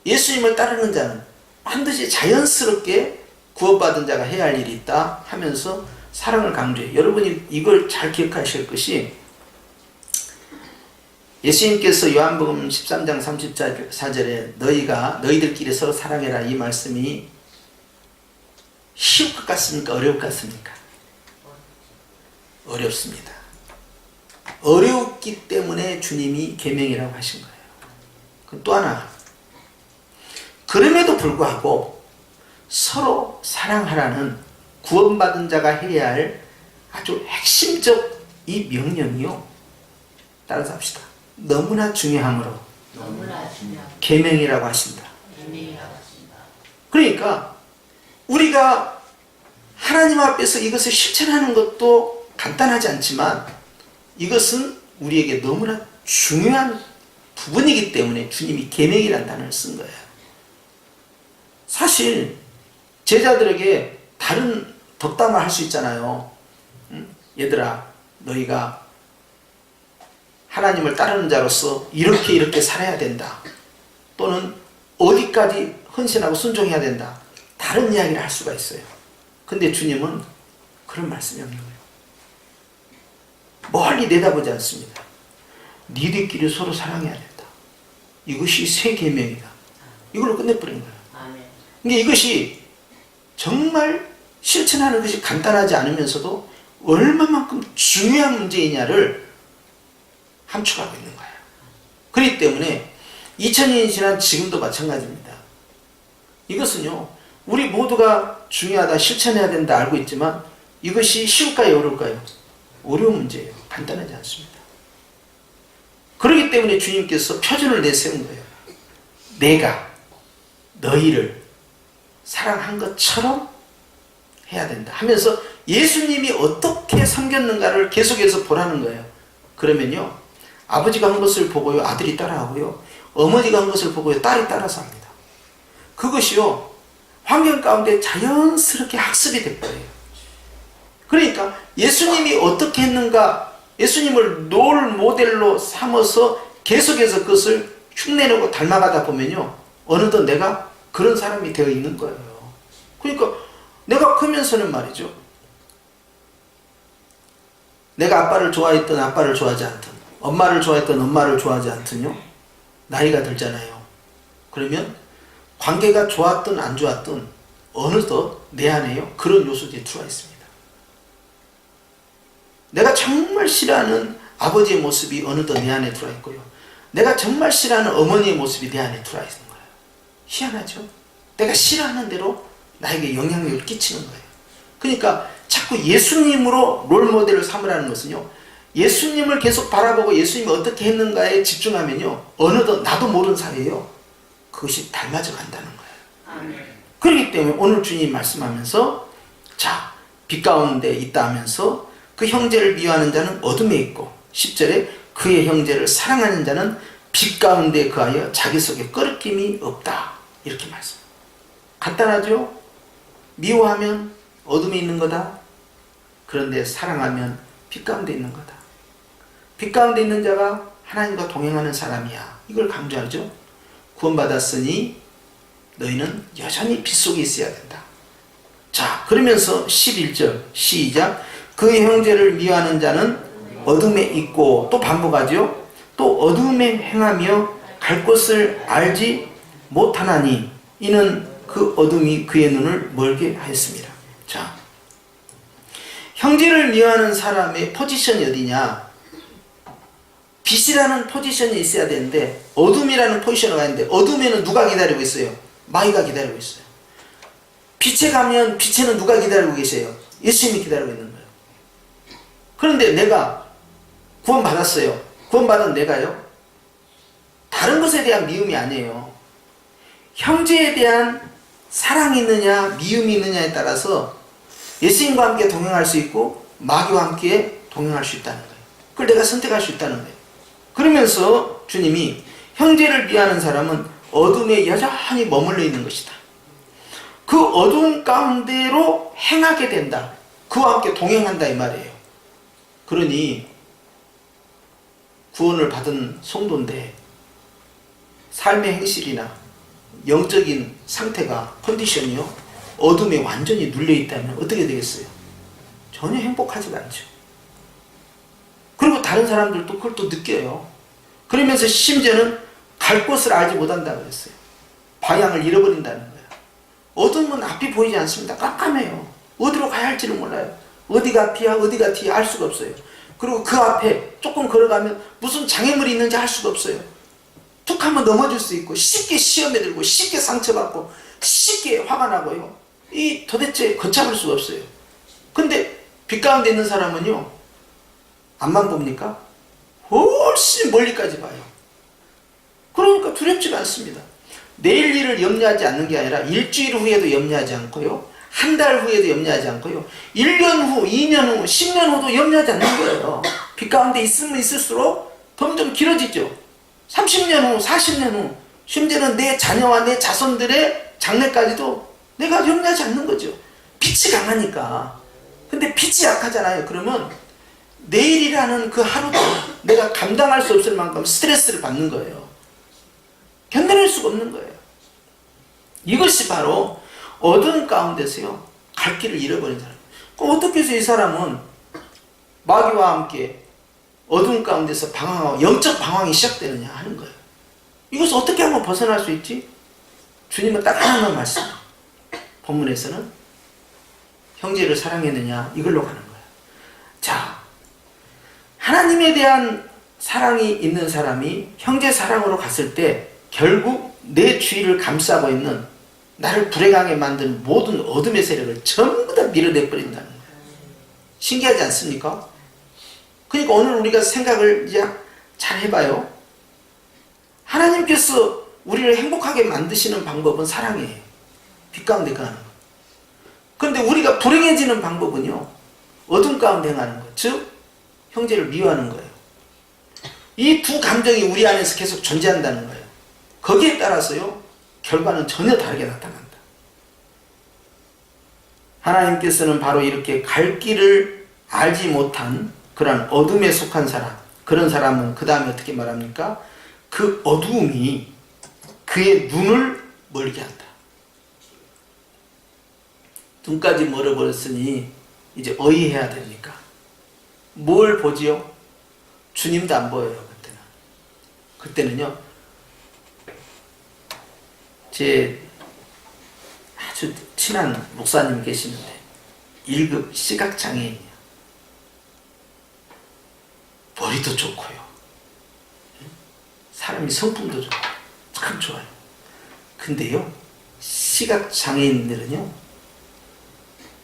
예수님을 따르는 자는 반드시 자연스럽게 구원받은 자가 해야 할 일이 있다 하면서 사랑을 강조해요. 여러분이 이걸 잘 기억하실 것이, 예수님께서 요한복음 13장 34절에 너희들끼리 서로 사랑해라, 이 말씀이 쉬울 것 같습니까? 어려울 것 같습니까? 어렵습니다. 어려웠기 때문에 주님이 계명이라고 하신 거예요. 또 하나, 그럼에도 불구하고 서로 사랑하라는 구원받은 자가 해야 할 아주 핵심적 이 명령이요, 따라서 합시다. 너무나 중요하므로 계명이라고 하신다. 그러니까 우리가 하나님 앞에서 이것을 실천하는 것도 간단하지 않지만 이것은 우리에게 너무나 중요한 부분이기 때문에 주님이 계명이라는 단어를 쓴 거예요. 사실 제자들에게 다른 덕담을 할 수 있잖아요. 얘들아, 너희가 하나님을 따르는 자로서 이렇게 살아야 된다. 또는 어디까지 헌신하고 순종해야 된다. 다른 이야기를 할 수가 있어요. 근데 주님은 그런 말씀이 없는 거예요. 멀리 내다보지 않습니다. 니들끼리 서로 사랑해야 된다. 이것이 새 계명이다. 이걸로 끝내버린 거예요. 그러니까 이것이 정말 실천하는 것이 간단하지 않으면서도 얼마만큼 중요한 문제이냐를 함축하고 있는 거예요. 그렇기 때문에 2000년이 지난 지금도 마찬가지입니다. 이것은요, 우리 모두가 중요하다, 실천해야 된다 알고 있지만 이것이 쉬울까요, 어려울까요? 어려운 문제예요. 간단하지 않습니다. 그렇기 때문에 주님께서 표준을 내세운 거예요. 내가 너희를 사랑한 것처럼 해야 된다 하면서 예수님이 어떻게 섬겼는가를 계속해서 보라는 거예요. 그러면요, 아버지가 한 것을 보고요, 아들이 따라하고요, 어머니가 한 것을 보고요, 딸이 따라서 합니다. 그것이요, 환경 가운데 자연스럽게 학습이 될 거예요. 그러니까 예수님이 어떻게 했는가, 예수님을 롤 모델로 삼아서 계속해서 그것을 흉내내고 닮아가다 보면요, 어느덧 내가 그런 사람이 되어 있는 거예요. 그러니까 내가 크면서는 말이죠, 내가 아빠를 좋아했던 아빠를 좋아하지 않든, 엄마를 좋아했던 엄마를 좋아하지 않든요, 나이가 들잖아요. 그러면 관계가 좋았든 안 좋았든 어느덧 내 안에요, 그런 요소들이 들어와 있습니다. 내가 정말 싫어하는 아버지의 모습이 어느덧 내 안에 들어와 있고요, 내가 정말 싫어하는 어머니의 모습이 내 안에 들어와 있는 거예요. 희한하죠? 내가 싫어하는 대로 나에게 영향력을 끼치는 거예요. 그러니까 자꾸 예수님으로 롤모델을 삼으라는 것은요, 예수님을 계속 바라보고 예수님이 어떻게 했는가에 집중하면요, 어느덧 나도 모르는 사이에요, 그것이 닮아져 간다는 거예요. 그렇기 때문에 오늘 주님 말씀하면서, 자, 빛 가운데 있다 하면서 그 형제를 미워하는 자는 어둠에 있고, 10절에 그의 형제를 사랑하는 자는 빛 가운데 그하여 자기 속에 꺼리낌이 없다, 이렇게 말씀. 간단하죠? 미워하면 어둠에 있는 거다. 그런데 사랑하면 빛 가운데 있는 거다. 빛 가운데 있는 자가 하나님과 동행하는 사람이야. 이걸 강조하죠. 구원받았으니 너희는 여전히 빛 속에 있어야 된다. 자, 그러면서 11절 시작. 그의 형제를 미워하는 자는 어둠에 있고, 또 반복하죠. 또 어둠에 행하며 갈 곳을 알지 못하나니 이는 그 어둠이 그의 눈을 멀게 하였습니다. 자, 형제를 미워하는 사람의 포지션이 어디냐? 빛이라는 포지션이 있어야 되는데 어둠이라는 포지션을 가야 되는데, 어둠에는 누가 기다리고 있어요? 마귀가 기다리고 있어요. 빛에 가면 빛에는 누가 기다리고 계세요? 예수님이 기다리고 있는 거예요. 그런데 내가 구원받았어요. 구원받은 내가요, 다른 것에 대한 미움이 아니에요. 형제에 대한 사랑이 있느냐 미움이 있느냐에 따라서 예수님과 함께 동행할 수 있고 마귀와 함께 동행할 수 있다는 거예요. 그걸 내가 선택할 수 있다는 거예요. 그러면서 주님이 형제를 미워하는 사람은 어둠에 여전히 머물러 있는 것이다. 그 어두운 가운데로 행하게 된다. 그와 함께 동행한다 이 말이에요. 그러니 구원을 받은 성도인데 삶의 행실이나 영적인 상태가 컨디션이요 어둠에 완전히 눌려있다면 어떻게 되겠어요? 전혀 행복하지가 않죠. 그리고 다른 사람들도 그걸 또 느껴요. 그러면서 심지어는 갈 곳을 알지 못한다고 그랬어요. 방향을 잃어버린다는 거예요. 어둠은 앞이 보이지 않습니다. 깜깜해요. 어디로 가야 할지를 몰라요. 어디가 앞이야 어디가 뒤야 알 수가 없어요. 그리고 그 앞에 조금 걸어가면 무슨 장애물이 있는지 알 수가 없어요. 툭 하면 넘어질 수 있고 쉽게 시험에 들고 쉽게 상처받고 쉽게 화가 나고요. 이 도대체 걷잡을 수가 없어요. 근데 빛 가운데 있는 사람은요 앞만 봅니까? 훨씬 멀리까지 봐요. 그러니까 두렵지가 않습니다. 내일 일을 염려하지 않는 게 아니라 일주일 후에도 염려하지 않고요. 한 달 후에도 염려하지 않고요. 1년 후, 2년 후, 10년 후도 염려하지 않는 거예요. 빛 가운데 있으면 있을수록 점점 길어지죠. 30년 후, 40년 후, 심지어는 내 자녀와 내 자손들의 장래까지도 내가 염려하지 않는 거죠. 빛이 강하니까. 근데 빛이 약하잖아요. 그러면 내일이라는 그 하루도 내가 감당할 수 없을 만큼 스트레스를 받는 거예요. 견뎌낼 수가 없는 거예요. 이것이 바로 어두운 가운데서요 갈 길을 잃어버린 사람. 그럼 어떻게 해서 이 사람은 마귀와 함께 어두운 가운데서 방황하고 영적 방황이 시작되느냐 하는 거예요. 이것을 어떻게 하면 벗어날 수 있지? 주님은 딱 하나만 말씀. 본문에서는 형제를 사랑했느냐 이걸로 가는 거예요. 자, 하나님에 대한 사랑이 있는 사람이 형제 사랑으로 갔을 때 결국 내 주위를 감싸고 있는 나를 불행하게 만든 모든 어둠의 세력을 전부 다 밀어내버린다는 거예요. 신기하지 않습니까? 그러니까 오늘 우리가 생각을 이제 잘 해봐요. 하나님께서 우리를 행복하게 만드시는 방법은 사랑이에요. 빛 가운데 가는 거. 그런데 우리가 불행해지는 방법은요 어둠 가운데 행하는 것, 즉 형제를 미워하는 거예요. 이 두 감정이 우리 안에서 계속 존재한다는 거예요. 거기에 따라서요 결과는 전혀 다르게 나타난다. 하나님께서는 바로 이렇게 갈 길을 알지 못한 그런 어둠에 속한 사람, 그런 사람은 그 다음에 어떻게 말합니까? 그 어두움이 그의 눈을 멀게 한다. 눈까지 멀어버렸으니 이제 어이해야 됩니까? 뭘 보지요? 주님도 안 보여요. 그때는요 제 아주 친한 목사님 계시는데 1급 시각장애인이에요. 머리도 좋고요. 사람이 성품도 좋고 참 좋아요. 근데요 시각장애인들은요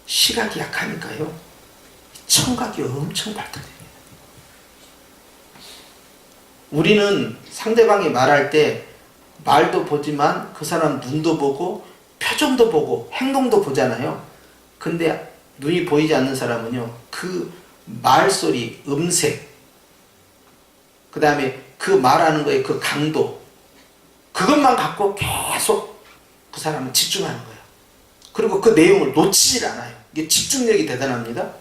시각이 약하니까요 청각이 엄청 발달됩니다. 우리는 상대방이 말할 때 말도 보지만 그 사람 눈도 보고 표정도 보고 행동도 보잖아요. 근데 눈이 보이지 않는 사람은요 그 말소리, 음색, 그 다음에 그 말하는 거에 그 강도, 그것만 갖고 계속 그 사람은 집중하는 거예요. 그리고 그 내용을 놓치질 않아요. 이게 집중력이 대단합니다.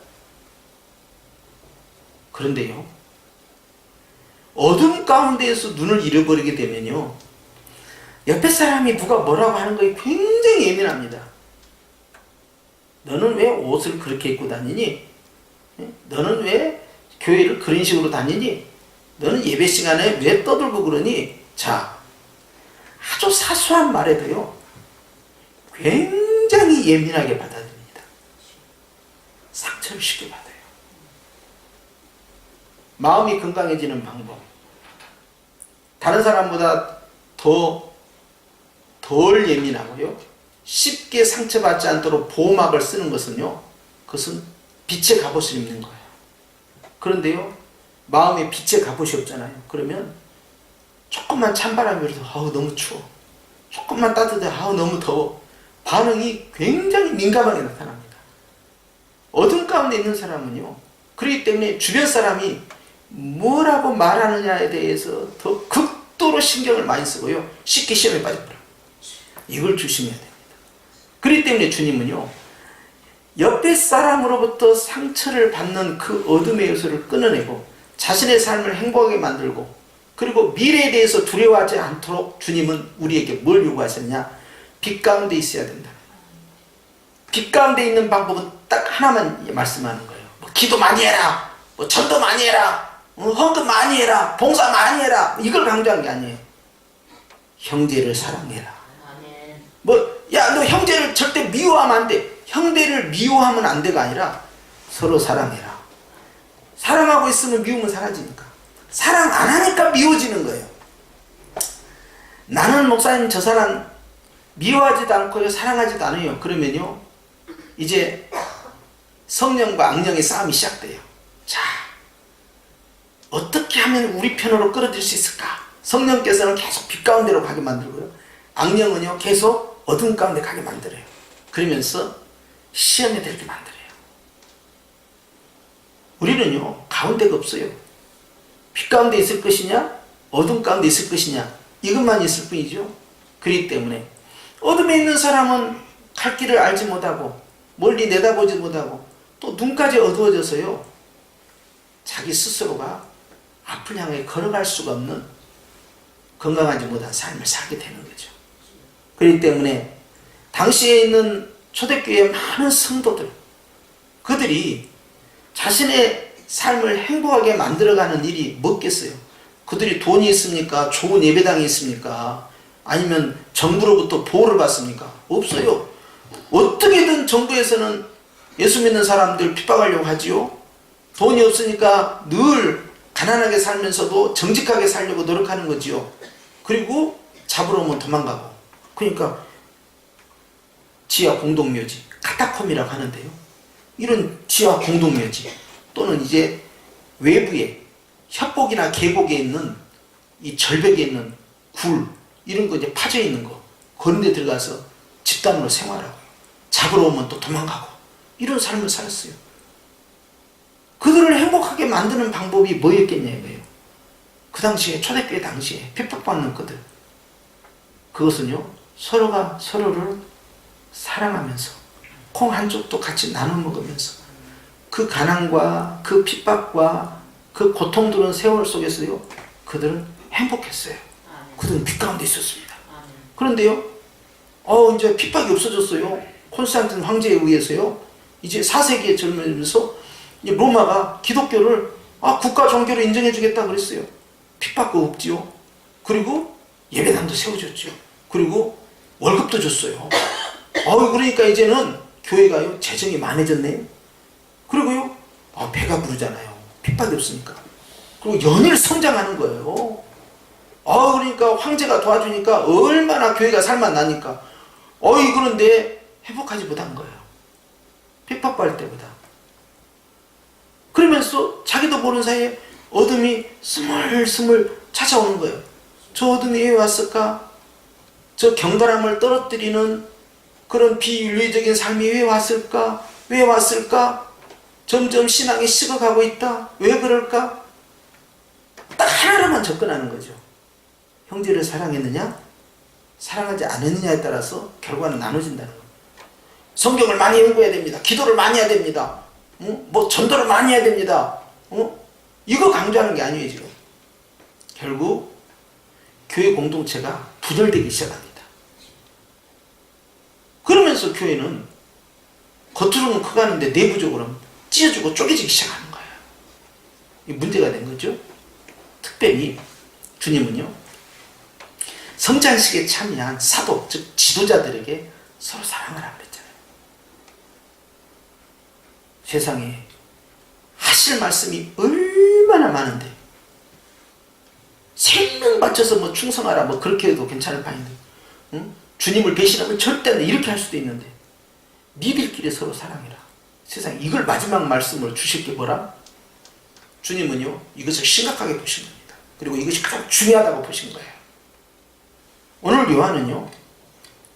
그런데요 어둠 가운데에서 눈을 잃어버리게 되면요 옆에 사람이 누가 뭐라고 하는 거에 굉장히 예민합니다. 너는 왜 옷을 그렇게 입고 다니니? 너는 왜 교회를 그런 식으로 다니니? 너는 예배 시간에 왜 떠들고 그러니? 자, 아주 사소한 말에도요 굉장히 예민하게 받아들입니다. 상처를 쉽게 받아요. 마음이 건강해지는 방법, 다른 사람보다 덜 예민하고요 쉽게 상처받지 않도록 보호막을 쓰는 것은요 그것은 빛의 갑옷을 입는 거예요. 그런데요 마음에 빛의 갑옷이 없잖아요. 그러면 조금만 찬바람이 불어도 아우 너무 추워, 조금만 따뜻해 아우 너무 더워, 반응이 굉장히 민감하게 나타납니다. 어둠 가운데 있는 사람은요 그렇기 때문에 주변 사람이 뭐라고 말하느냐에 대해서 더 극도로 신경을 많이 쓰고요 쉽게 시험에 빠져버려요. 이걸 조심해야 됩니다. 그렇기 때문에 주님은요, 옆에 사람으로부터 상처를 받는 그 어둠의 요소를 끊어내고 자신의 삶을 행복하게 만들고, 그리고 미래에 대해서 두려워하지 않도록 주님은 우리에게 뭘 요구하셨냐? 빛 가운데 있어야 된다. 빛 가운데 있는 방법은 딱 하나만 말씀하는 거예요. 뭐 기도 많이 해라, 뭐 전도 많이 해라, 헌금 많이 해라, 봉사 많이 해라, 이걸 강조한 게 아니에요. 형제를 사랑해라. 뭐 야, 너 형제를 절대 미워하면 안 돼. 형제를 미워하면 안 돼가 아니라 서로 사랑해라. 사랑하고 있으면 미움은 사라지니까. 사랑 안 하니까 미워지는 거예요. 나는 목사님 저 사람 미워하지도 않고요, 사랑하지도 않아요. 그러면요, 이제 성령과 악령의 싸움이 시작돼요. 자, 어떻게 하면 우리 편으로 끌어들일 수 있을까? 성령께서는 계속 빛 가운데로 가게 만들고요, 악령은요 계속 어둠 가운데 가게 만들어요. 그러면서 시험에 들게 만들어요. 우리는요 가운데가 없어요. 빛 가운데 있을 것이냐, 어둠 가운데 있을 것이냐, 이것만 있을 뿐이죠. 그렇기 때문에 어둠에 있는 사람은 갈 길을 알지 못하고 멀리 내다보지 못하고 또 눈까지 어두워져서요, 자기 스스로가 앞을 향해 걸어갈 수가 없는 건강하지 못한 삶을 살게 되는 거죠. 그렇기 때문에 당시에 있는 초대교회의 많은 성도들, 그들이 자신의 삶을 행복하게 만들어가는 일이 뭐겠어요? 그들이 돈이 있습니까? 좋은 예배당이 있습니까? 아니면 정부로부터 보호를 받습니까? 없어요. 어떻게든 정부에서는 예수 믿는 사람들 핍박하려고 하지요. 돈이 없으니까 늘 가난하게 살면서도 정직하게 살려고 노력하는 거지요. 그리고 잡으러 오면 도망가고. 그러니까 지하 공동묘지, 카타콤이라고 하는데요, 이런 지하 공동묘지 또는 이제 외부에 협곡이나 계곡에 있는 이 절벽에 있는 굴, 이런 거 이제 파져 있는 거, 그런 데 들어가서 집단으로 생활하고, 잡으러 오면 또 도망가고, 이런 삶을 살았어요. 그들을 행복하게 만드는 방법이 뭐였겠냐 이거예요. 그 당시에, 초대교회 당시에 핍박받는 그들, 그것은요, 서로가 서로를 사랑하면서 콩 한 쪽도 같이 나눠 먹으면서 그 가난과 그 핍박과 그 고통스러운 세월 속에서요, 그들은 행복했어요. 그들은 빛 가운데 있었습니다. 그런데요, 이제 핍박이 없어졌어요. 콘스탄틴 황제에 의해서요, 이제 4세기에 젊으면서 로마가 기독교를 국가 종교로 인정해 주겠다 그랬어요. 핍박도 없지요. 그리고 예배당도 세워줬죠. 그리고 월급도 줬어요. 그러니까 이제는 교회가요, 재정이 많아졌네요. 그리고요, 배가 부르잖아요. 핍박이 없으니까. 그리고 연일 성장하는 거예요. 그러니까 황제가 도와주니까 얼마나 교회가 살만나니까. 그런데 회복하지 못한 거예요. 핍박받을 때보다. 그러면서 자기도 모르는 사이에 어둠이 스물스물 찾아오는 거예요. 저 어둠이 왜 왔을까? 저 경건함을 떨어뜨리는 그런 비윤리적인 삶이 왜 왔을까? 왜 왔을까? 점점 신앙이 식어가고 있다. 왜 그럴까? 딱 하나로만 접근하는 거죠. 형제를 사랑했느냐? 사랑하지 않았느냐에 따라서 결과는 나눠진다는 거예요. 성경을 많이 연구해야 됩니다. 기도를 많이 해야 됩니다. 뭐 전도를 많이 해야 됩니다. 이거 강조하는 게 아니에요. 지금 결국 교회 공동체가 분열되기 시작합니다. 그러면서 교회는 겉으로는 커가는데 내부적으로는 찢어지고 쪼개지기 시작하는 거예요. 이 문제가 된 거죠. 특별히 주님은요, 성찬식에 참여한 사도, 즉 지도자들에게 서로 사랑하라 그랬잖아요. 세상에 하실 말씀이 얼마나 많은데 생명 바쳐서 뭐 충성하라 뭐 그렇게 해도 괜찮을 판인데, 주님을 배신하면 절대 안 돼, 이렇게 할 수도 있는데, 니들끼리 서로 사랑해라. 세상에 이걸 마지막 말씀으로 주실 게 뭐라? 주님은요, 이것을 심각하게 보신 겁니다. 그리고 이것이 가장 중요하다고 보신 거예요. 오늘 요한은요,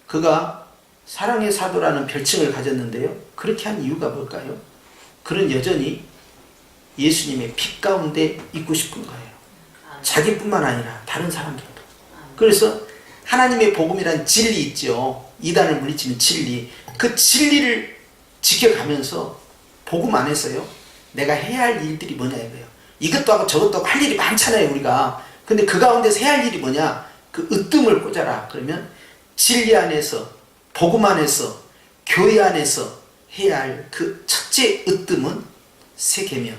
그가 사랑의 사도라는 별칭을 가졌는데요, 그렇게 한 이유가 뭘까요? 그는 여전히 예수님의 빛 가운데 있고 싶은 거예요. 자기뿐만 아니라 다른 사람들도. 그래서 하나님의 복음이란 진리 있죠. 이단을 물리치는 진리, 그 진리를 지켜가면서 복음 안에서요, 내가 해야 할 일들이 뭐냐 이거예요. 이것도 하고 저것도 하고 할 일이 많잖아요, 우리가. 근데 그 가운데서 해야 할 일이 뭐냐? 그 으뜸을 꽂아라. 그러면 진리 안에서, 복음 안에서, 교회 안에서 해야 할 그 첫째 으뜸은 새 계명.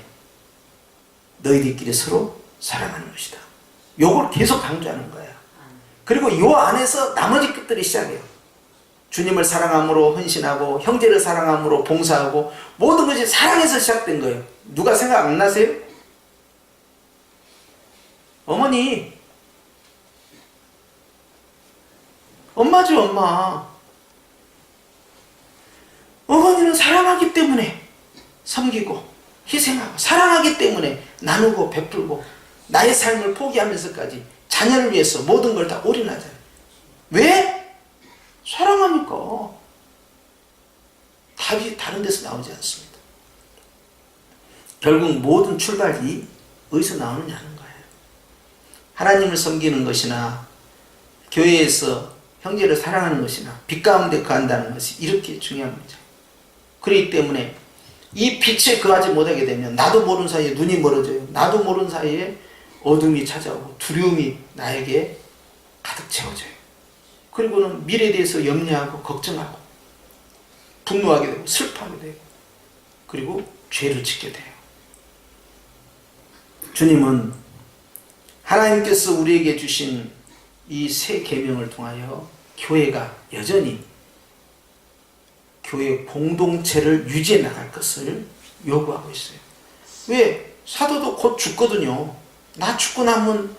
너희들끼리 서로 사랑하는 것이다. 요걸 계속 강조하는 거예요. 그리고 요 안에서 나머지 것들이 시작해요. 주님을 사랑함으로 헌신하고, 형제를 사랑함으로 봉사하고, 모든 것이 사랑에서 시작된 거예요. 누가 생각 안 나세요? 어머니, 엄마죠, 엄마. 어머니는 사랑하기 때문에 섬기고 희생하고, 사랑하기 때문에 나누고 베풀고, 나의 삶을 포기하면서까지 자녀를 위해서 모든 걸 다 올인하잖아요. 왜? 사랑하니까. 답이 다른 데서 나오지 않습니다. 결국 모든 출발이 어디서 나오느냐는 거예요. 하나님을 섬기는 것이나 교회에서 형제를 사랑하는 것이나 빛 가운데 거한다는 것이 이렇게 중요한 거죠. 그렇기 때문에 이 빛에 거하지 못하게 되면 나도 모르는 사이에 눈이 멀어져요. 나도 모르는 사이에 어둠이 찾아오고 두려움이 나에게 가득 채워져요. 그리고는 미래에 대해서 염려하고 걱정하고 분노하게 되고 슬퍼하게 되고, 그리고 죄를 짓게 돼요. 주님은 하나님께서 우리에게 주신 이 새 계명을 통하여 교회가 여전히 교회 공동체를 유지해 나갈 것을 요구하고 있어요. 왜? 사도도 곧 죽거든요. 나 죽고 나면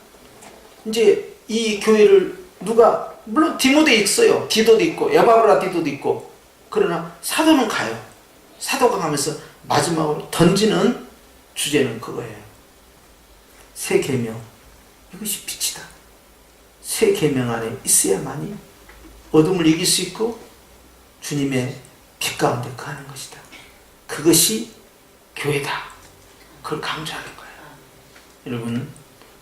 이제 이 교회를 누가, 물론 디모데 있어요. 디도도 있고 에바브라 디도도 있고. 그러나 사도는 가요. 사도가 가면서 마지막으로 던지는 주제는 그거예요. 새 계명, 이것이 빛이다. 새 계명 안에 있어야만이 어둠을 이길 수 있고 주님의 빛 가운데 거하는 것이다. 그것이 교회다. 그걸 강조하는 거예요. 여러분,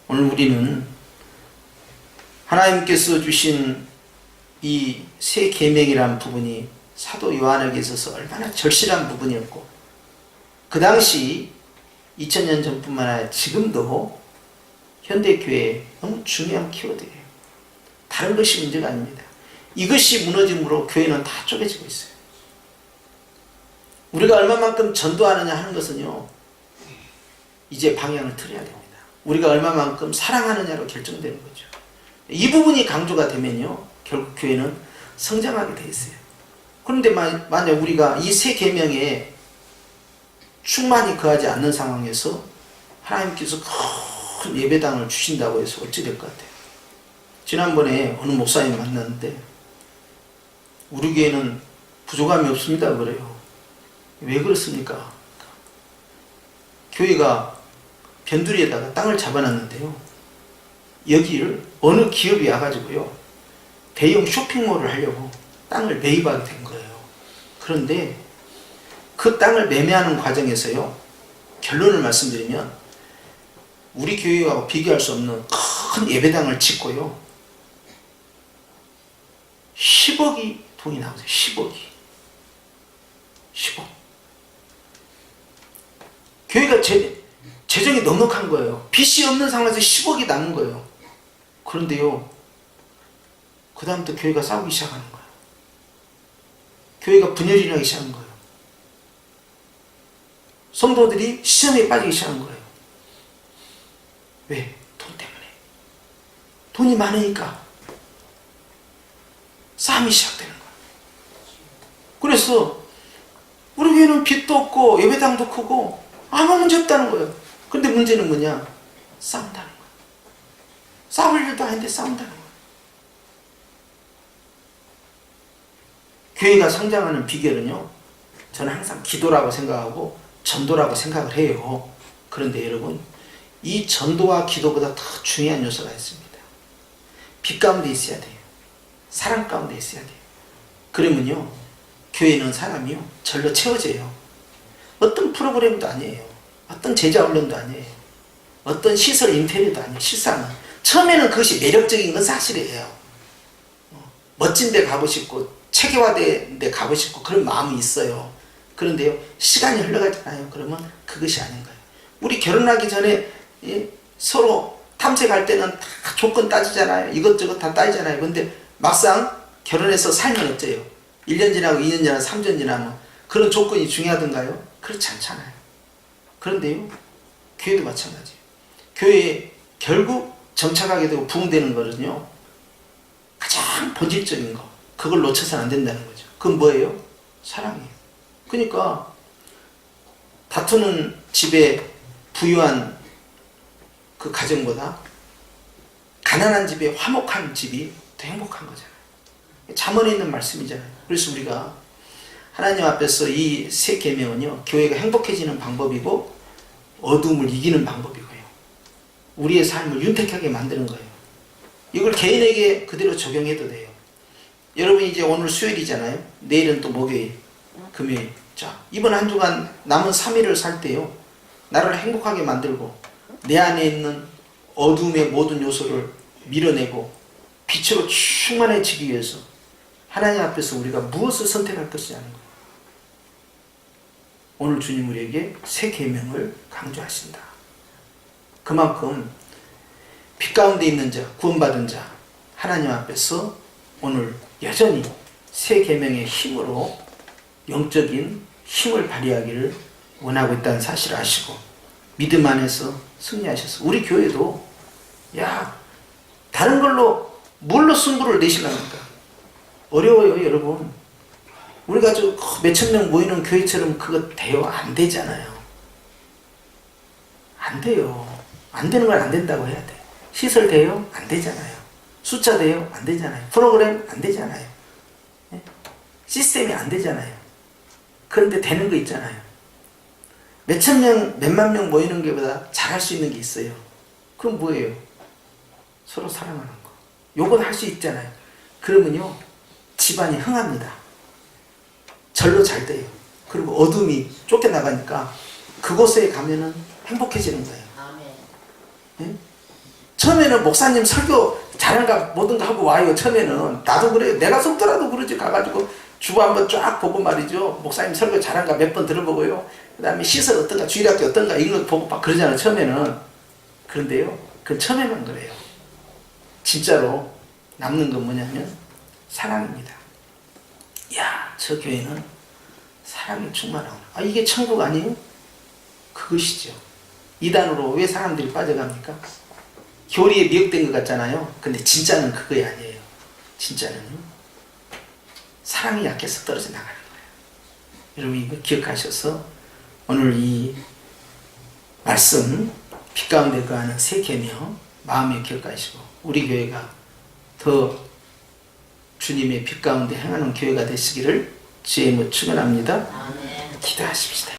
오늘 우리는 하나님께서 주신 이 새 계명이라는 부분이 사도 요한에게 있어서 얼마나 절실한 부분이었고, 그 당시 2000년 전뿐만 아니라 지금도 현대교회에 너무 중요한 키워드예요. 다른 것이 문제가 아닙니다. 이것이 무너짐으로 교회는 다 쪼개지고 있어요. 우리가 얼마만큼 전도하느냐 하는 것은요, 이제 방향을 틀어야 됩니다. 우리가 얼마만큼 사랑하느냐로 결정되는 거죠. 이 부분이 강조가 되면요, 결국 교회는 성장하게 돼 있어요. 그런데 만약 우리가 이 새 계명에 충만히 거하지 않는 상황에서 하나님께서 큰 예배당을 주신다고 해서 어찌 될 것 같아요? 지난번에 어느 목사님 만났는데 우리 교회는 부족함이 없습니다 그래요. 왜 그렇습니까? 교회가 변두리에다가 땅을 잡아놨는데요, 여기를 어느 기업이 와가지고요, 대형 쇼핑몰을 하려고 땅을 매입하게 된 거예요. 그런데 그 땅을 매매하는 과정에서요, 결론을 말씀드리면 우리 교회하고 비교할 수 없는 큰 예배당을 짓고요, 10억이 돈이 나오세요. 10억이. 10억. 교회가 재정이 넉넉한 거예요. 빚이 없는 상황에서 10억이 남은 거예요. 그런데요, 그 다음부터 교회가 싸우기 시작하는 거예요. 교회가 분열이 나기 시작한 거예요. 성도들이 시험에 빠지기 시작한 거예요. 왜? 돈 때문에. 돈이 많으니까 싸움이 시작되는 거예요. 그래서 우리 교회는 빚도 없고 예배당도 크고 아무 문제 없다는 거예요. 근데 문제는 뭐냐? 싸운다는 거예요. 싸울 일도 아닌데 싸운다는 거예요. 교회가 성장하는 비결은요, 저는 항상 기도라고 생각하고 전도라고 생각을 해요. 그런데 여러분, 이 전도와 기도보다 더 중요한 요소가 있습니다. 빛 가운데 있어야 돼요. 사랑 가운데 있어야 돼요. 그러면요, 교회는 사람이요, 절로 채워져요. 어떤 프로그램도 아니에요. 어떤 제자 훈련도 아니에요. 어떤 시설 인테리어도 아니에요. 실상은 처음에는 그것이 매력적인 건 사실이에요. 멋진 데 가고 싶고 체계화돼 가고 싶고 그런 마음이 있어요. 그런데요, 시간이 흘러가잖아요. 그러면 그것이 아닌 거예요. 우리 결혼하기 전에 서로 탐색할 때는 다 조건 따지잖아요. 이것저것 다 따지잖아요. 근데 막상 결혼해서 살면 어때요? 1년 지나고 2년 지나고 3년 지나면 그런 조건이 중요하던가요? 그렇지 않잖아요. 그런데요, 교회도 마찬가지예요. 교회에 결국 정착하게 되고 부흥되는 거는요, 가장 본질적인 거, 그걸 놓쳐서는 안 된다는 거죠. 그건 뭐예요? 사랑이에요. 그러니까 다투는 집에 부유한 그 가정보다 가난한 집에 화목한 집이 더 행복한 거잖아요. 잠언에 있는 말씀이잖아요. 그래서 우리가 하나님 앞에서 이 세 계명은요, 교회가 행복해지는 방법이고 어둠을 이기는 방법이고요, 우리의 삶을 윤택하게 만드는 거예요. 이걸 개인에게 그대로 적용해도 돼요. 여러분 이제 오늘 수요일이잖아요. 내일은 또 목요일, 금요일. 자, 이번 한 주간 남은 3일을 살 때요, 나를 행복하게 만들고 내 안에 있는 어둠의 모든 요소를 밀어내고 빛으로 충만해지기 위해서 하나님 앞에서 우리가 무엇을 선택할 것이냐는 거예요. 오늘 주님 우리에게 새 계명을 강조하신다. 그만큼 빛 가운데 있는 자, 구원받은 자, 하나님 앞에서 오늘 여전히 새 계명의 힘으로 영적인 힘을 발휘하기를 원하고 있다는 사실을 아시고 믿음 안에서 승리하셔서 우리 교회도 다른 걸로 뭘로 승부를 내시려니까 어려워요. 여러분, 우리가 저 몇천 명 모이는 교회처럼 그거 돼요? 안 되잖아요. 안 돼요. 안 되는 걸 안 된다고 해야 돼. 시설 돼요? 안 되잖아요. 숫자 돼요? 안 되잖아요. 프로그램 안 되잖아요. 시스템이 안 되잖아요. 그런데 되는 거 있잖아요. 몇천 명, 몇만 명 모이는 게보다 잘할 수 있는 게 있어요. 그럼 뭐예요? 서로 사랑하는 거. 요건 할 수 있잖아요. 그러면요, 집안이 흥합니다. 절로 잘 돼요. 그리고 어둠이 쫓겨나가니까 그곳에 가면은 행복해지는 거예요. 예? 처음에는 목사님 설교 잘한가 뭐든가 하고 와요. 처음에는 나도 그래요. 내가 속더라도 그러지. 가가지고 주보 한번 쫙 보고 말이죠. 목사님 설교 잘한가 몇 번 들어보고요. 그 다음에 시설 어떤가, 주일학교 어떤가 이런 거 보고 막 그러잖아요. 처음에는. 그런데요, 그건 처음에만 그래요. 진짜로 남는 건 뭐냐면 사랑입니다. 저 교회는 사랑이 충만하구나. 이게 천국 아니에요? 그것이죠. 이단으로 왜 사람들이 빠져갑니까? 교리에 미혹된 것 같잖아요. 근데 진짜는 그거 아니에요. 진짜는요, 사랑이 약해서 떨어져 나가는 거예요. 여러분 이거 기억하셔서 오늘 이 말씀 빛 가운데 거하는 새 계명 마음에 기억하시고 우리 교회가 더 주님의 빛 가운데 행하는 교회가 되시기를 주의 이름으로 축원합니다. 기도하십시다.